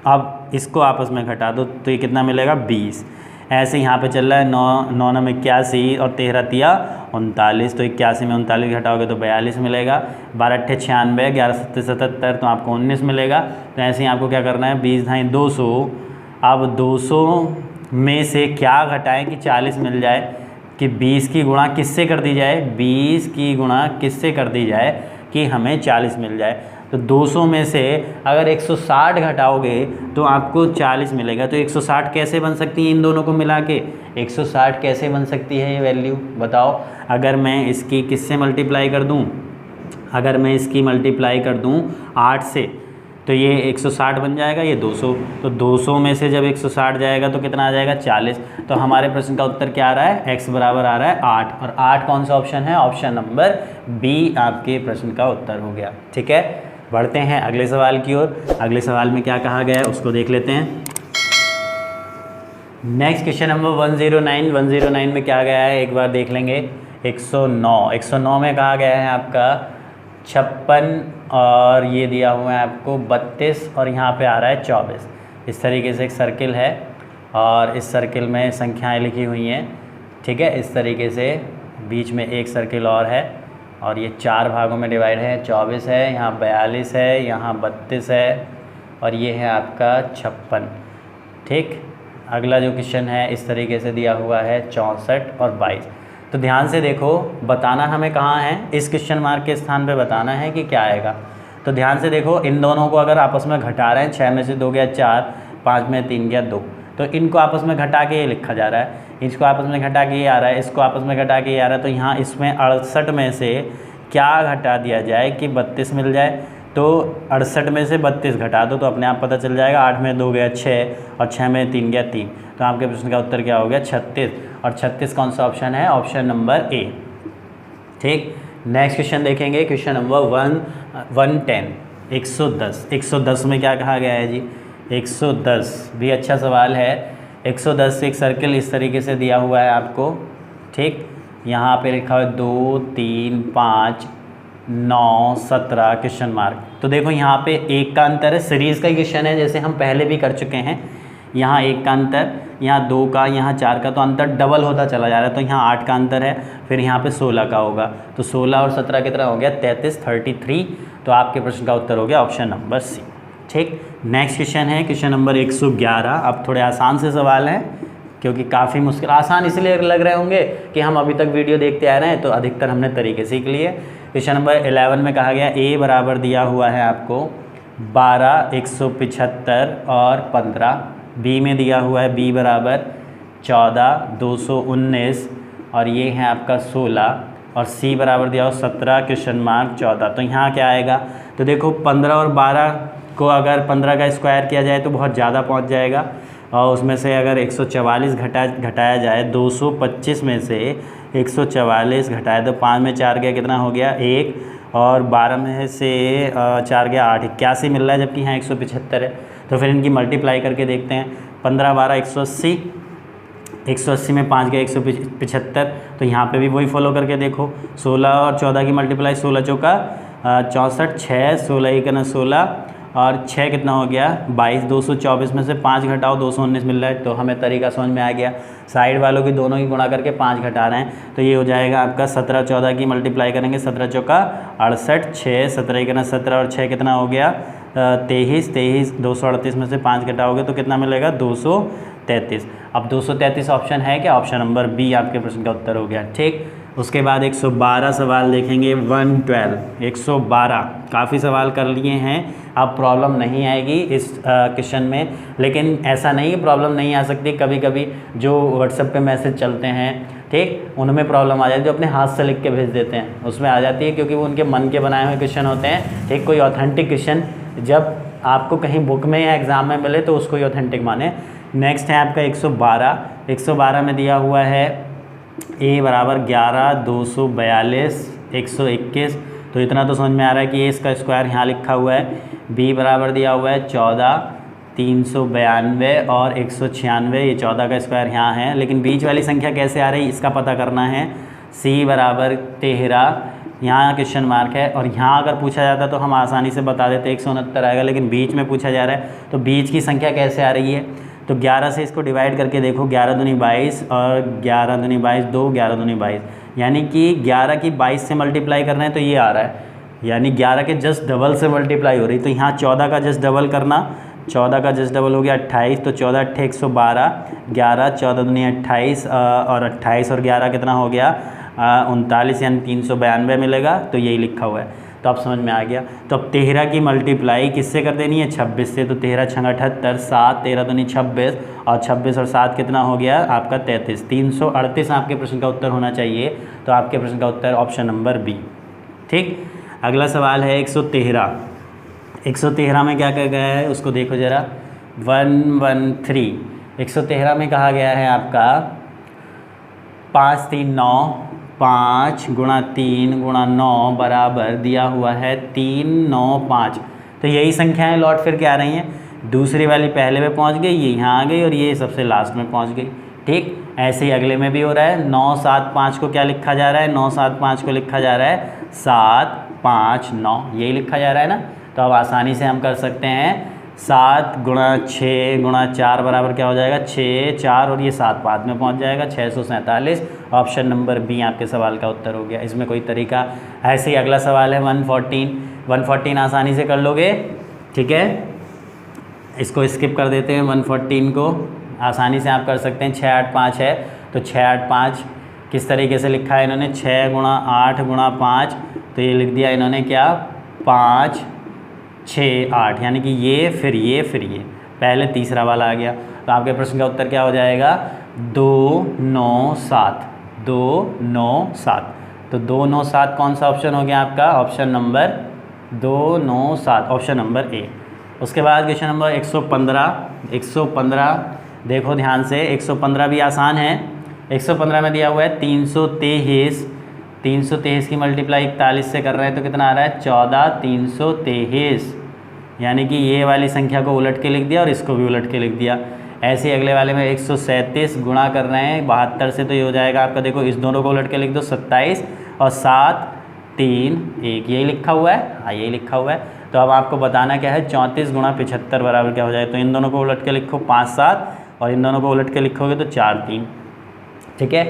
अब इसको आपस में घटा दो तो ये कितना मिलेगा 20। ऐसे यहाँ पे चल रहा है 9, 9 9 81 और 13 तिया 39। तो 81 में 39 घटाओगे तो 42 मिलेगा। 12 अट्ठे 96, 11 सत्ते 77 तो आपको 19 मिलेगा। तो ऐसे ही आपको क्या करना है 20 ढाई 200। अब 200 में से क्या घटाएं कि 40 मिल जाए, कि 20 की गुणा किससे कर दी जाए, 20 की गुणा किससे कर दी जाए कि हमें 40 मिल जाए। तो 200 में से अगर 160 घटाओगे तो आपको 40 मिलेगा। तो 160 कैसे बन सकती है इन दोनों को मिला के, 160 कैसे बन सकती है ये वैल्यू बताओ। अगर मैं इसकी किससे मल्टीप्लाई कर दूं, अगर मैं इसकी मल्टीप्लाई कर दूं 8 से तो ये 160 बन जाएगा, ये 200। तो 200 में से जब 160 जाएगा तो कितना आ जाएगा 40। तो हमारे प्रश्न का उत्तर क्या आ रहा है, x बराबर आ रहा है 8। और 8 कौन सा ऑप्शन है, ऑप्शन नंबर बी आपके प्रश्न का उत्तर हो गया। ठीक है, बढ़ते हैं अगले सवाल की ओर। अगले सवाल में क्या कहा गया है उसको देख लेते हैं। Next question number 109। 109 में क्या गया है एक बार देख लेंगे। 109 में कहा गया है आपका 56 और ये दिया हुआ है आपको 32 और यहाँ पे आ रहा है 24। इस तरीके से एक सर्किल है और इस सर्किल में संख्याएं लिखी हुई हैं। ठीक है, इस तरीके से बीच में एक सर्किल और है और ये 4 भागों में डिवाइड है। 24 है, यहाँ 42 है, यहाँ 32 है और ये है आपका 56। ठीक, अगला जो क्वेश्चन है इस तरीके से दिया हुआ है 64 और 22। तो ध्यान से देखो, बताना हमें कहाँ है, इस क्वेश्चन मार्क के स्थान पे बताना है कि क्या आएगा। तो ध्यान से देखो, इन दोनों को अगर आपस में घटा रहे हैं, 6 में से 2 गया 4, 5 में 3 गया 2, तो इनको आपस में घटा के ये लिखा जा रहा है, इसको आपस में घटा के ये आ रहा है, इसको आपस में घटा के ये आ रहा है। तो यहाँ इसमें 68 में से क्या घटा दिया जाए कि 32 मिल जाए। तो 68 में से 32 घटा दो तो अपने आप पता चल जाएगा। 8 में 2 गया 6 और 6 में 3 गया 3। तो आपके प्रश्न का उत्तर क्या हो गया 36। और 36 कौन सा ऑप्शन है, ऑप्शन नंबर ए। ठीक, नेक्स्ट क्वेश्चन देखेंगे, क्वेश्चन नंबर 110। 110 में क्या कहा गया है जी, 110 भी अच्छा सवाल है। 110 एक सर्किल इस तरीके से दिया हुआ है आपको। ठीक, यहाँ पे लिखा हुआ है 2, 3, 5, 9, 17 क्वेश्चन मार्क। तो देखो यहाँ पे एक का अंतर है, सीरीज़ का क्वेश्चन है जैसे हम पहले भी कर चुके हैं। यहाँ 1 का अंतर, यहाँ 2 का, यहाँ 4 का, तो अंतर डबल होता चला जा रहा है। तो यहाँ 8 का अंतर है, फिर यहाँ पे 16 का होगा। तो 16 और 17 कितना हो गया 33, 33। तो आपके प्रश्न का उत्तर हो गया ऑप्शन नंबर सी। ठीक, नेक्स्ट क्वेश्चन है क्वेश्चन नंबर 111। अब थोड़े आसान से सवाल हैं क्योंकि काफ़ी मुश्किल, आसान इसलिए लग रहे होंगे कि हम अभी तक वीडियो देखते आ रहे हैं तो अधिकतर हमने तरीके सीख लिए। क्वेश्चन नंबर 11 में कहा गया a बराबर दिया हुआ है आपको 12, 175 और 15। b में दिया हुआ है b बराबर 14, 219 और ये है आपका 16 और c बराबर दिया हुआ 17 क्वेश्चन मार्क 14। तो यहाँ क्या आएगा, तो देखो 15 और 12 को अगर 15 का स्क्वायर किया जाए तो बहुत ज़्यादा पहुँच जाएगा और उसमें से अगर 144 घटाया जाए, 225 में से 144 घटाए तो 5 में 4 गया कितना हो गया 1 और 12 में से 4 गया 8, 81 मिल रहा है, जबकि यहाँ 175 है। तो फिर इनकी मल्टीप्लाई करके देखते हैं। 15 12 180, 180 में 5 गया 175। तो यहाँ पे भी वही फॉलो करके देखो। 16 और 14 की मल्टीप्लाई, 16 चौका 64, 6 16 एक ना 16 और 6 कितना हो गया 22। 224 में से 5 घटाओ 219 मिल रहा है। तो हमें तरीका समझ में आ गया, साइड वालों की दोनों की गुणा करके 5 घटा रहे हैं। तो ये हो जाएगा आपका 17 14 की मल्टीप्लाई करेंगे, 17 चौका 68, 6 17 कितना 17 और 6 कितना हो गया 23, 238 में से 5 घटाओगे तो कितना मिलेगा 233। अब 233 ऑप्शन है क्या, ऑप्शन नंबर बी आपके प्रश्न का उत्तर हो गया। ठीक, उसके बाद 112 सवाल देखेंगे। 112 112 काफ़ी सवाल कर लिए हैं। अब प्रॉब्लम नहीं आएगी इस क्वेश्चन में, लेकिन ऐसा नहीं है प्रॉब्लम नहीं आ सकती। कभी कभी जो व्हाट्सएप पे मैसेज चलते हैं ठीक, उनमें प्रॉब्लम आ जाती है, जो अपने हाथ से लिख के भेज देते हैं उसमें आ जाती है, क्योंकि वो उनके मन के बनाए हुए क्वेश्चन होते हैं। ठीक, कोई ऑथेंटिक क्वेश्चन जब आपको कहीं बुक में या एग्ज़ाम में मिले तो उसको ही ऑथेंटिक माने। नेक्स्ट है आपका 112 में दिया हुआ है a बराबर 11, 242, 121। तो इतना तो समझ में आ रहा है कि a इसका स्क्वायर यहाँ लिखा हुआ है। b बराबर दिया हुआ है 14, 392 और 196, ये 14 का स्क्वायर यहाँ है, लेकिन बीच वाली संख्या कैसे आ रही है इसका पता करना है। c बराबर 13, यहाँ क्वेश्चन मार्क है, और यहाँ अगर पूछा जाता तो हम आसानी से बता देते 169 आएगा, लेकिन बीच में पूछा जा रहा है तो बीच की संख्या कैसे आ रही है। तो 11 से इसको डिवाइड करके देखो, 11 दूनी 22 और 11 दूनी 22 2, 11 दूनी 22, यानी कि 11 की 22 से मल्टीप्लाई करना है तो ये आ रहा है, यानी 11 के जस्ट डबल से मल्टीप्लाई हो रही। तो यहाँ 14 का जस्ट डबल करना, 14 का जस्ट डबल हो गया 28, तो 14 8 112, 11 14 दूनी 28 और 28 और 11 कितना हो गया 39, यानी 392 मिलेगा। तो यही लिखा हुआ है, तो आप समझ में आ गया। तो अब 13 की मल्टीप्लाई किससे कर देनी है 26 से, तो 13 छंग 78, 7 13 दूनी 26 और 26 और 7 कितना हो गया आपका 33, 338 आपके प्रश्न का उत्तर होना चाहिए। तो आपके प्रश्न का उत्तर ऑप्शन नंबर बी। ठीक, अगला सवाल है 113। 113 में क्या कहा गया है उसको देखो ज़रा, 113। 113 में कहा गया है आपका 5 3 9, 5 गुणा 3 गुणा 9 बराबर दिया हुआ है 3 9 5। तो यही संख्याएं लौट फिर के आ रही हैं, दूसरी वाली पहले में पहुंच गई, ये यहाँ आ गई और ये सबसे लास्ट में पहुंच गई। ठीक, ऐसे ही अगले में भी हो रहा है। 9 7 5 को क्या लिखा जा रहा है, 9 7 5 को लिखा जा रहा है 7 5 9, यही लिखा जा रहा है ना। तो अब आसानी से हम कर सकते हैं 7 गुणा 6 गुणा 4 बराबर क्या हो जाएगा 6 4, और ये 7 बाद में पहुंच जाएगा 647। ऑप्शन नंबर बी आपके सवाल का उत्तर हो गया, इसमें कोई तरीका। ऐसे ही अगला सवाल है 114 आसानी से कर लोगे। ठीक है, इसको स्किप कर देते हैं, 114 को आसानी से आप कर सकते हैं। 6 8 5 है, तो 6 8 5 किस तरीके से लिखा है इन्होंने 6 गुणा 8 गुणा 5, तो ये लिख दिया इन्होंने क्या 5 6 8, यानी कि ये फिर ये फिर ये, पहले तीसरा वाला आ गया। तो आपके प्रश्न का उत्तर क्या हो जाएगा 2 9 7, 2 9 7। तो 2 9 7 कौन सा ऑप्शन हो गया आपका, option number 2 9 7, option number A. उसके बाद क्वेश्चन नंबर 115 देखो ध्यान से, 115 भी आसान है। 115 में दिया हुआ है 323 की मल्टीप्लाई 41 से कर रहे हैं तो कितना आ रहा है 14 323, यानी कि ये वाली संख्या को उलट के लिख दिया और इसको भी उलट के लिख दिया। ऐसे ही अगले वाले में 137 गुणा कर रहे हैं 72 से, तो ये हो जाएगा आपका, देखो इस दोनों को उलट के लिख दो 27 और 7 3 1, यही लिखा हुआ है, हाँ यही लिखा हुआ है। तो अब आपको बताना क्या है 34 गुणा 75 बराबर क्या हो जाए, तो इन दोनों को उलट के लिखो 5 7 और इन दोनों को उलट के लिखोगे तो 4 3। ठीक है,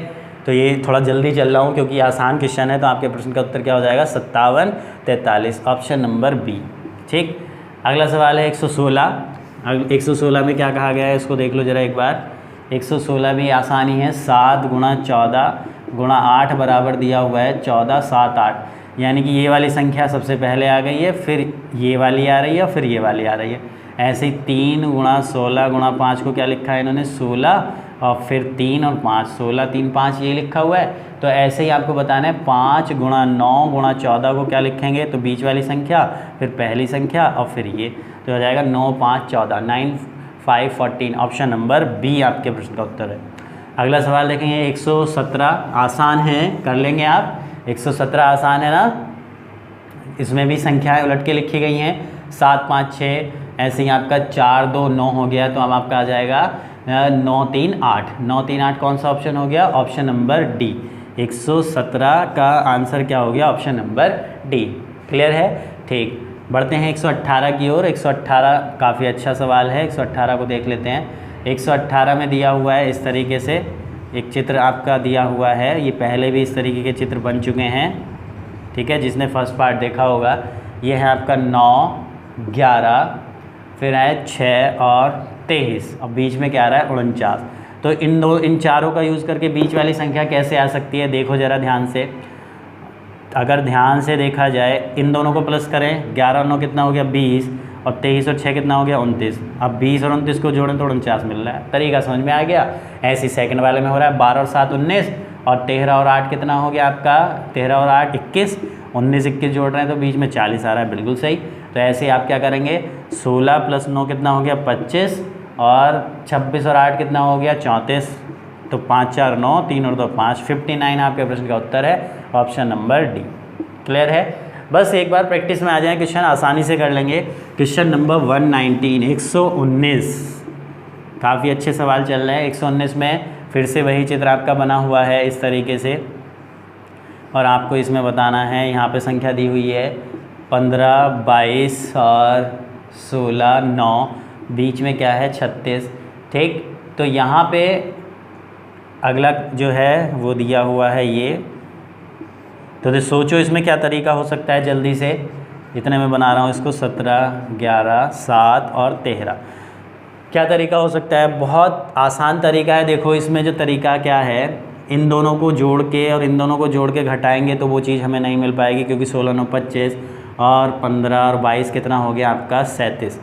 तो ये थोड़ा जल्दी चल रहा हूँ क्योंकि आसान क्वेश्चन है, तो आपके प्रश्न का उत्तर क्या हो जाएगा 57 43, ऑप्शन नंबर बी। ठीक, अगला सवाल है 116। 116 में क्या कहा गया है इसको देख लो ज़रा एक बार। 116 भी आसानी है, 7 गुणा 14 गुणा 8 बराबर दिया हुआ है 14 7 8, यानी कि ये वाली संख्या सबसे पहले आ गई है, फिर ये वाली आ रही है और फिर ये वाली आ रही है। ऐसे ही 3 गुणा 16 गुणा 5 को क्या लिखा है इन्होंने 16, और फिर 3 और 5 16 3 5 ये लिखा हुआ है। तो ऐसे ही आपको बताना है 5 गुणा 9 गुणा 14 को क्या लिखेंगे, तो बीच वाली संख्या फिर पहली संख्या और फिर ये, तो हो जाएगा 9 5 14 9 5 14, ऑप्शन नंबर बी आपके प्रश्न का उत्तर है। अगला सवाल देखेंगे 117, आसान है कर लेंगे आप। 117 आसान है ना, इसमें भी संख्याएं उलट के लिखी गई हैं 7 5 6, ऐसे ही आपका 4 2 9 हो गया, तो अब आपका आ जाएगा 9 3 8। 9 3 8 कौन सा ऑप्शन हो गया, ऑप्शन नंबर डी। 117 का आंसर क्या हो गया, ऑप्शन नंबर डी। क्लियर है। ठीक, बढ़ते हैं 118 की ओर। 118 काफ़ी अच्छा सवाल है, 118 को देख लेते हैं। 118 में दिया हुआ है इस तरीके से एक चित्र आपका दिया हुआ है, ये पहले भी इस तरीके के चित्र बन चुके हैं। ठीक है, जिसने फर्स्ट पार्ट देखा होगा, ये है आपका 9 11, फिर है 6 और 23, और बीच में क्या आ रहा है 49। तो इन चारों का यूज़ करके बीच वाली संख्या कैसे आ सकती है, देखो ज़रा ध्यान से। अगर ध्यान से देखा जाए, इन दोनों को प्लस करें, 11 और 9 कितना हो गया 20, और 23 और 6 कितना हो गया 29। अब 20 और 29 को जोड़ें तो 49 मिल रहा है। तरीका समझ में आ गया। ऐसे सेकंड वाले में हो रहा है 12 और 7 19, और 13 और 8 कितना हो गया आपका 13 और 8 21, 19 21 जोड़ रहे हैं तो बीच में 40 आ रहा है, बिल्कुल सही। तो ऐसे ही आप क्या करेंगे 16 प्लस 9 कितना हो गया 25, और 26 और 8 कितना हो गया 34, तो 5 4 9, 3 और 2 5, 59 आपके प्रश्न का उत्तर है, ऑप्शन नंबर डी। क्लियर है। बस एक बार प्रैक्टिस में आ जाए, क्वेश्चन आसानी से कर लेंगे। क्वेश्चन नंबर 119, 119, काफ़ी अच्छे सवाल चल रहे हैं। 119 में फिर से वही चित्र आपका बना हुआ है इस तरीके से, और आपको इसमें बताना है, यहाँ पे संख्या दी हुई है 15, 22 और 16, 9, बीच में क्या है 36। ठीक, तो यहाँ पे अगला जो है वो दिया हुआ है ये। तो सोचो इसमें क्या तरीका हो सकता है जल्दी से, इतने में बना रहा हूँ इसको, 17, 11, 7 और 13। क्या तरीका हो सकता है? बहुत आसान तरीका है। देखो इसमें जो तरीका क्या है, इन दोनों को जोड़ के और इन दोनों को जोड़ के घटाएंगे तो वो चीज़ हमें नहीं मिल पाएगी, क्योंकि 16, 9, 25 और 15 और 22 कितना हो गया आपका 37।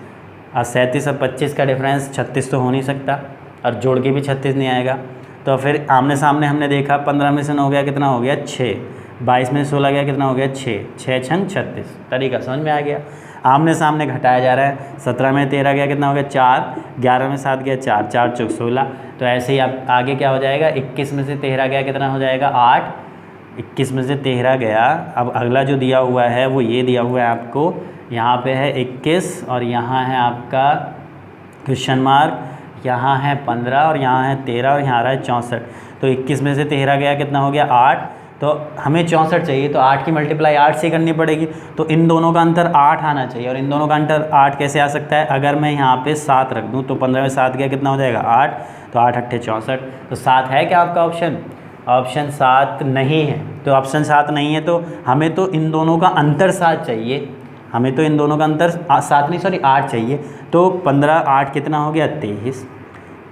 और 37 और 25 का डिफरेंस 36 तो हो नहीं सकता, और जोड़ के भी 36 नहीं आएगा। तो फिर आमने सामने हमने देखा, 15 में से 9 गया कितना हो गया 6, 22 में से 16 गया कितना हो गया 6, 6 छंग 36। तरीका समझ में आ गया। आमने सामने घटाया जा रहा है, 17 में 13 गया कितना हो गया 4, 11 में 7 गया 4, 4 चौक 16। तो ऐसे ही आप आगे क्या हो जाएगा, 21 में से 13 गया कितना हो जाएगा 8, 21 में से 13 गया। अब अगला जो दिया हुआ है वो ये दिया हुआ है आपको, यहाँ पे है 21 और यहाँ है आपका क्वेश्चन मार्क, यहाँ है 15 और यहाँ है 13 और यहाँ आ रहा है 64। तो 21 में से 13 गया कितना हो गया 8, तो हमें 64 चाहिए, तो 8 की मल्टीप्लाई 8 से करनी पड़ेगी। तो इन दोनों का अंतर 8 आना चाहिए, और इन दोनों का अंतर 8 कैसे आ सकता है, अगर मैं यहाँ पे 7 रख दूँ तो 15 में 7 गया कितना हो जाएगा 8, तो 8 8 64। तो 7 है क्या आपका ऑप्शन? ऑप्शन 7 नहीं है। तो ऑप्शन 7 नहीं है, तो हमें तो इन दोनों का अंतर 7 चाहिए, हमें तो इन दोनों का अंतर 7 नहीं सॉरी 8 चाहिए। तो 15 8 कितना हो गया 23,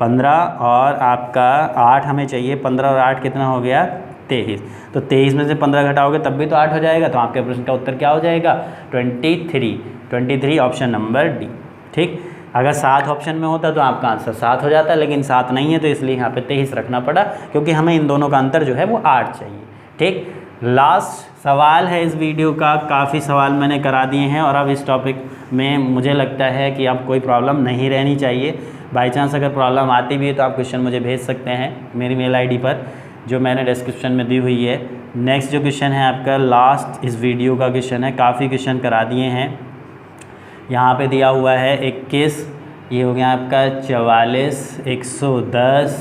15 और आपका 8 हमें चाहिए, 15 और 8 कितना हो गया 23। तो 23 में से 15 घटाओगे तब भी तो 8 हो जाएगा। तो आपके प्रश्न का उत्तर क्या हो जाएगा 23 ऑप्शन नंबर डी। ठीक, अगर 7 ऑप्शन में होता तो आपका आंसर 7 हो जाता, लेकिन 7 नहीं है तो इसलिए यहाँ पे 23 रखना पड़ा, क्योंकि हमें इन दोनों का अंतर जो है वो 8 चाहिए। ठीक, लास्ट सवाल है इस वीडियो का, काफ़ी सवाल मैंने करा दिए हैं, और अब इस टॉपिक में मुझे लगता है कि अब कोई प्रॉब्लम नहीं रहनी चाहिए। बाई चांस अगर प्रॉब्लम आती भी है तो आप क्वेश्चन मुझे भेज सकते हैं मेरी मेल आईडी पर, जो मैंने डिस्क्रिप्शन में दी हुई है। नेक्स्ट जो क्वेश्चन है आपका लास्ट इस वीडियो का क्वेश्चन है, काफ़ी क्वेश्चन करा दिए हैं। यहाँ पे दिया हुआ है 21, ये हो गया आपका 44, 110,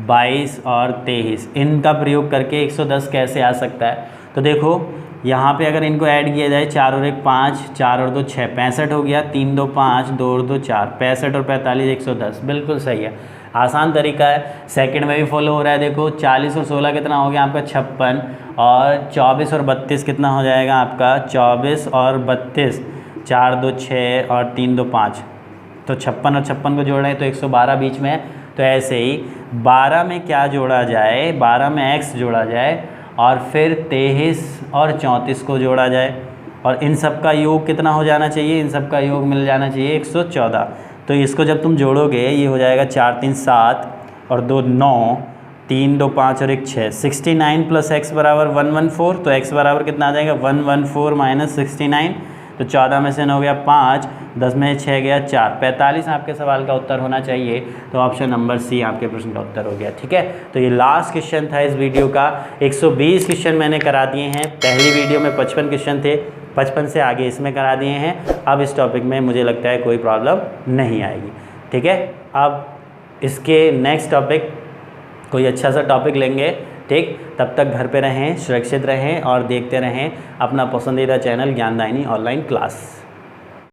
22 और 23। इनका प्रयोग करके 110 कैसे आ सकता है? तो देखो यहाँ पे अगर इनको ऐड किया जाए, 4 और 1 5, 4 और 2 6, 65 हो गया, 3 2 5, 2 और 2 4, 65 और 45 110। बिल्कुल सही है, आसान तरीका है, सेकंड में भी फॉलो हो रहा है। देखो 40 और 16 कितना हो गया आपका 56, और 24 और 32 कितना हो जाएगा आपका 24 और 32, 4 2 6 और 3 2 5। तो 56 और 56 को जोड़ रहे हैं तो 112 बीच में है। तो ऐसे ही 12 में क्या जोड़ा जाए, 12 में x जोड़ा जाए, और फिर 23 और 34 को जोड़ा जाए, और इन सब का योग कितना हो जाना चाहिए, इन सब का योग मिल जाना चाहिए 114। तो इसको जब तुम जोड़ोगे ये हो जाएगा 4 3 7 और 2 9, 3 2 5 और 1 6, 69 प्लस x बराबर 114। तो x बराबर कितना आ जाएगा 114 माइनस 69। तो 14 में से 9 गया 5, 10 में 6 गया 4, 45 आपके सवाल का उत्तर होना चाहिए। तो ऑप्शन नंबर सी आपके प्रश्न का उत्तर हो गया। ठीक है, तो ये लास्ट क्वेश्चन था इस वीडियो का। 120 क्वेश्चन मैंने करा दिए हैं, पहली वीडियो में 55 क्वेश्चन थे, 55 से आगे इसमें करा दिए हैं। अब इस टॉपिक में मुझे लगता है कोई प्रॉब्लम नहीं आएगी। ठीक है, अब इसके नेक्स्ट टॉपिक कोई अच्छा सा टॉपिक लेंगे। ठीक, तब तक घर पे रहें, सुरक्षित रहें और देखते रहें अपना पसंदीदा चैनल ज्ञानदायिनी ऑनलाइन क्लास।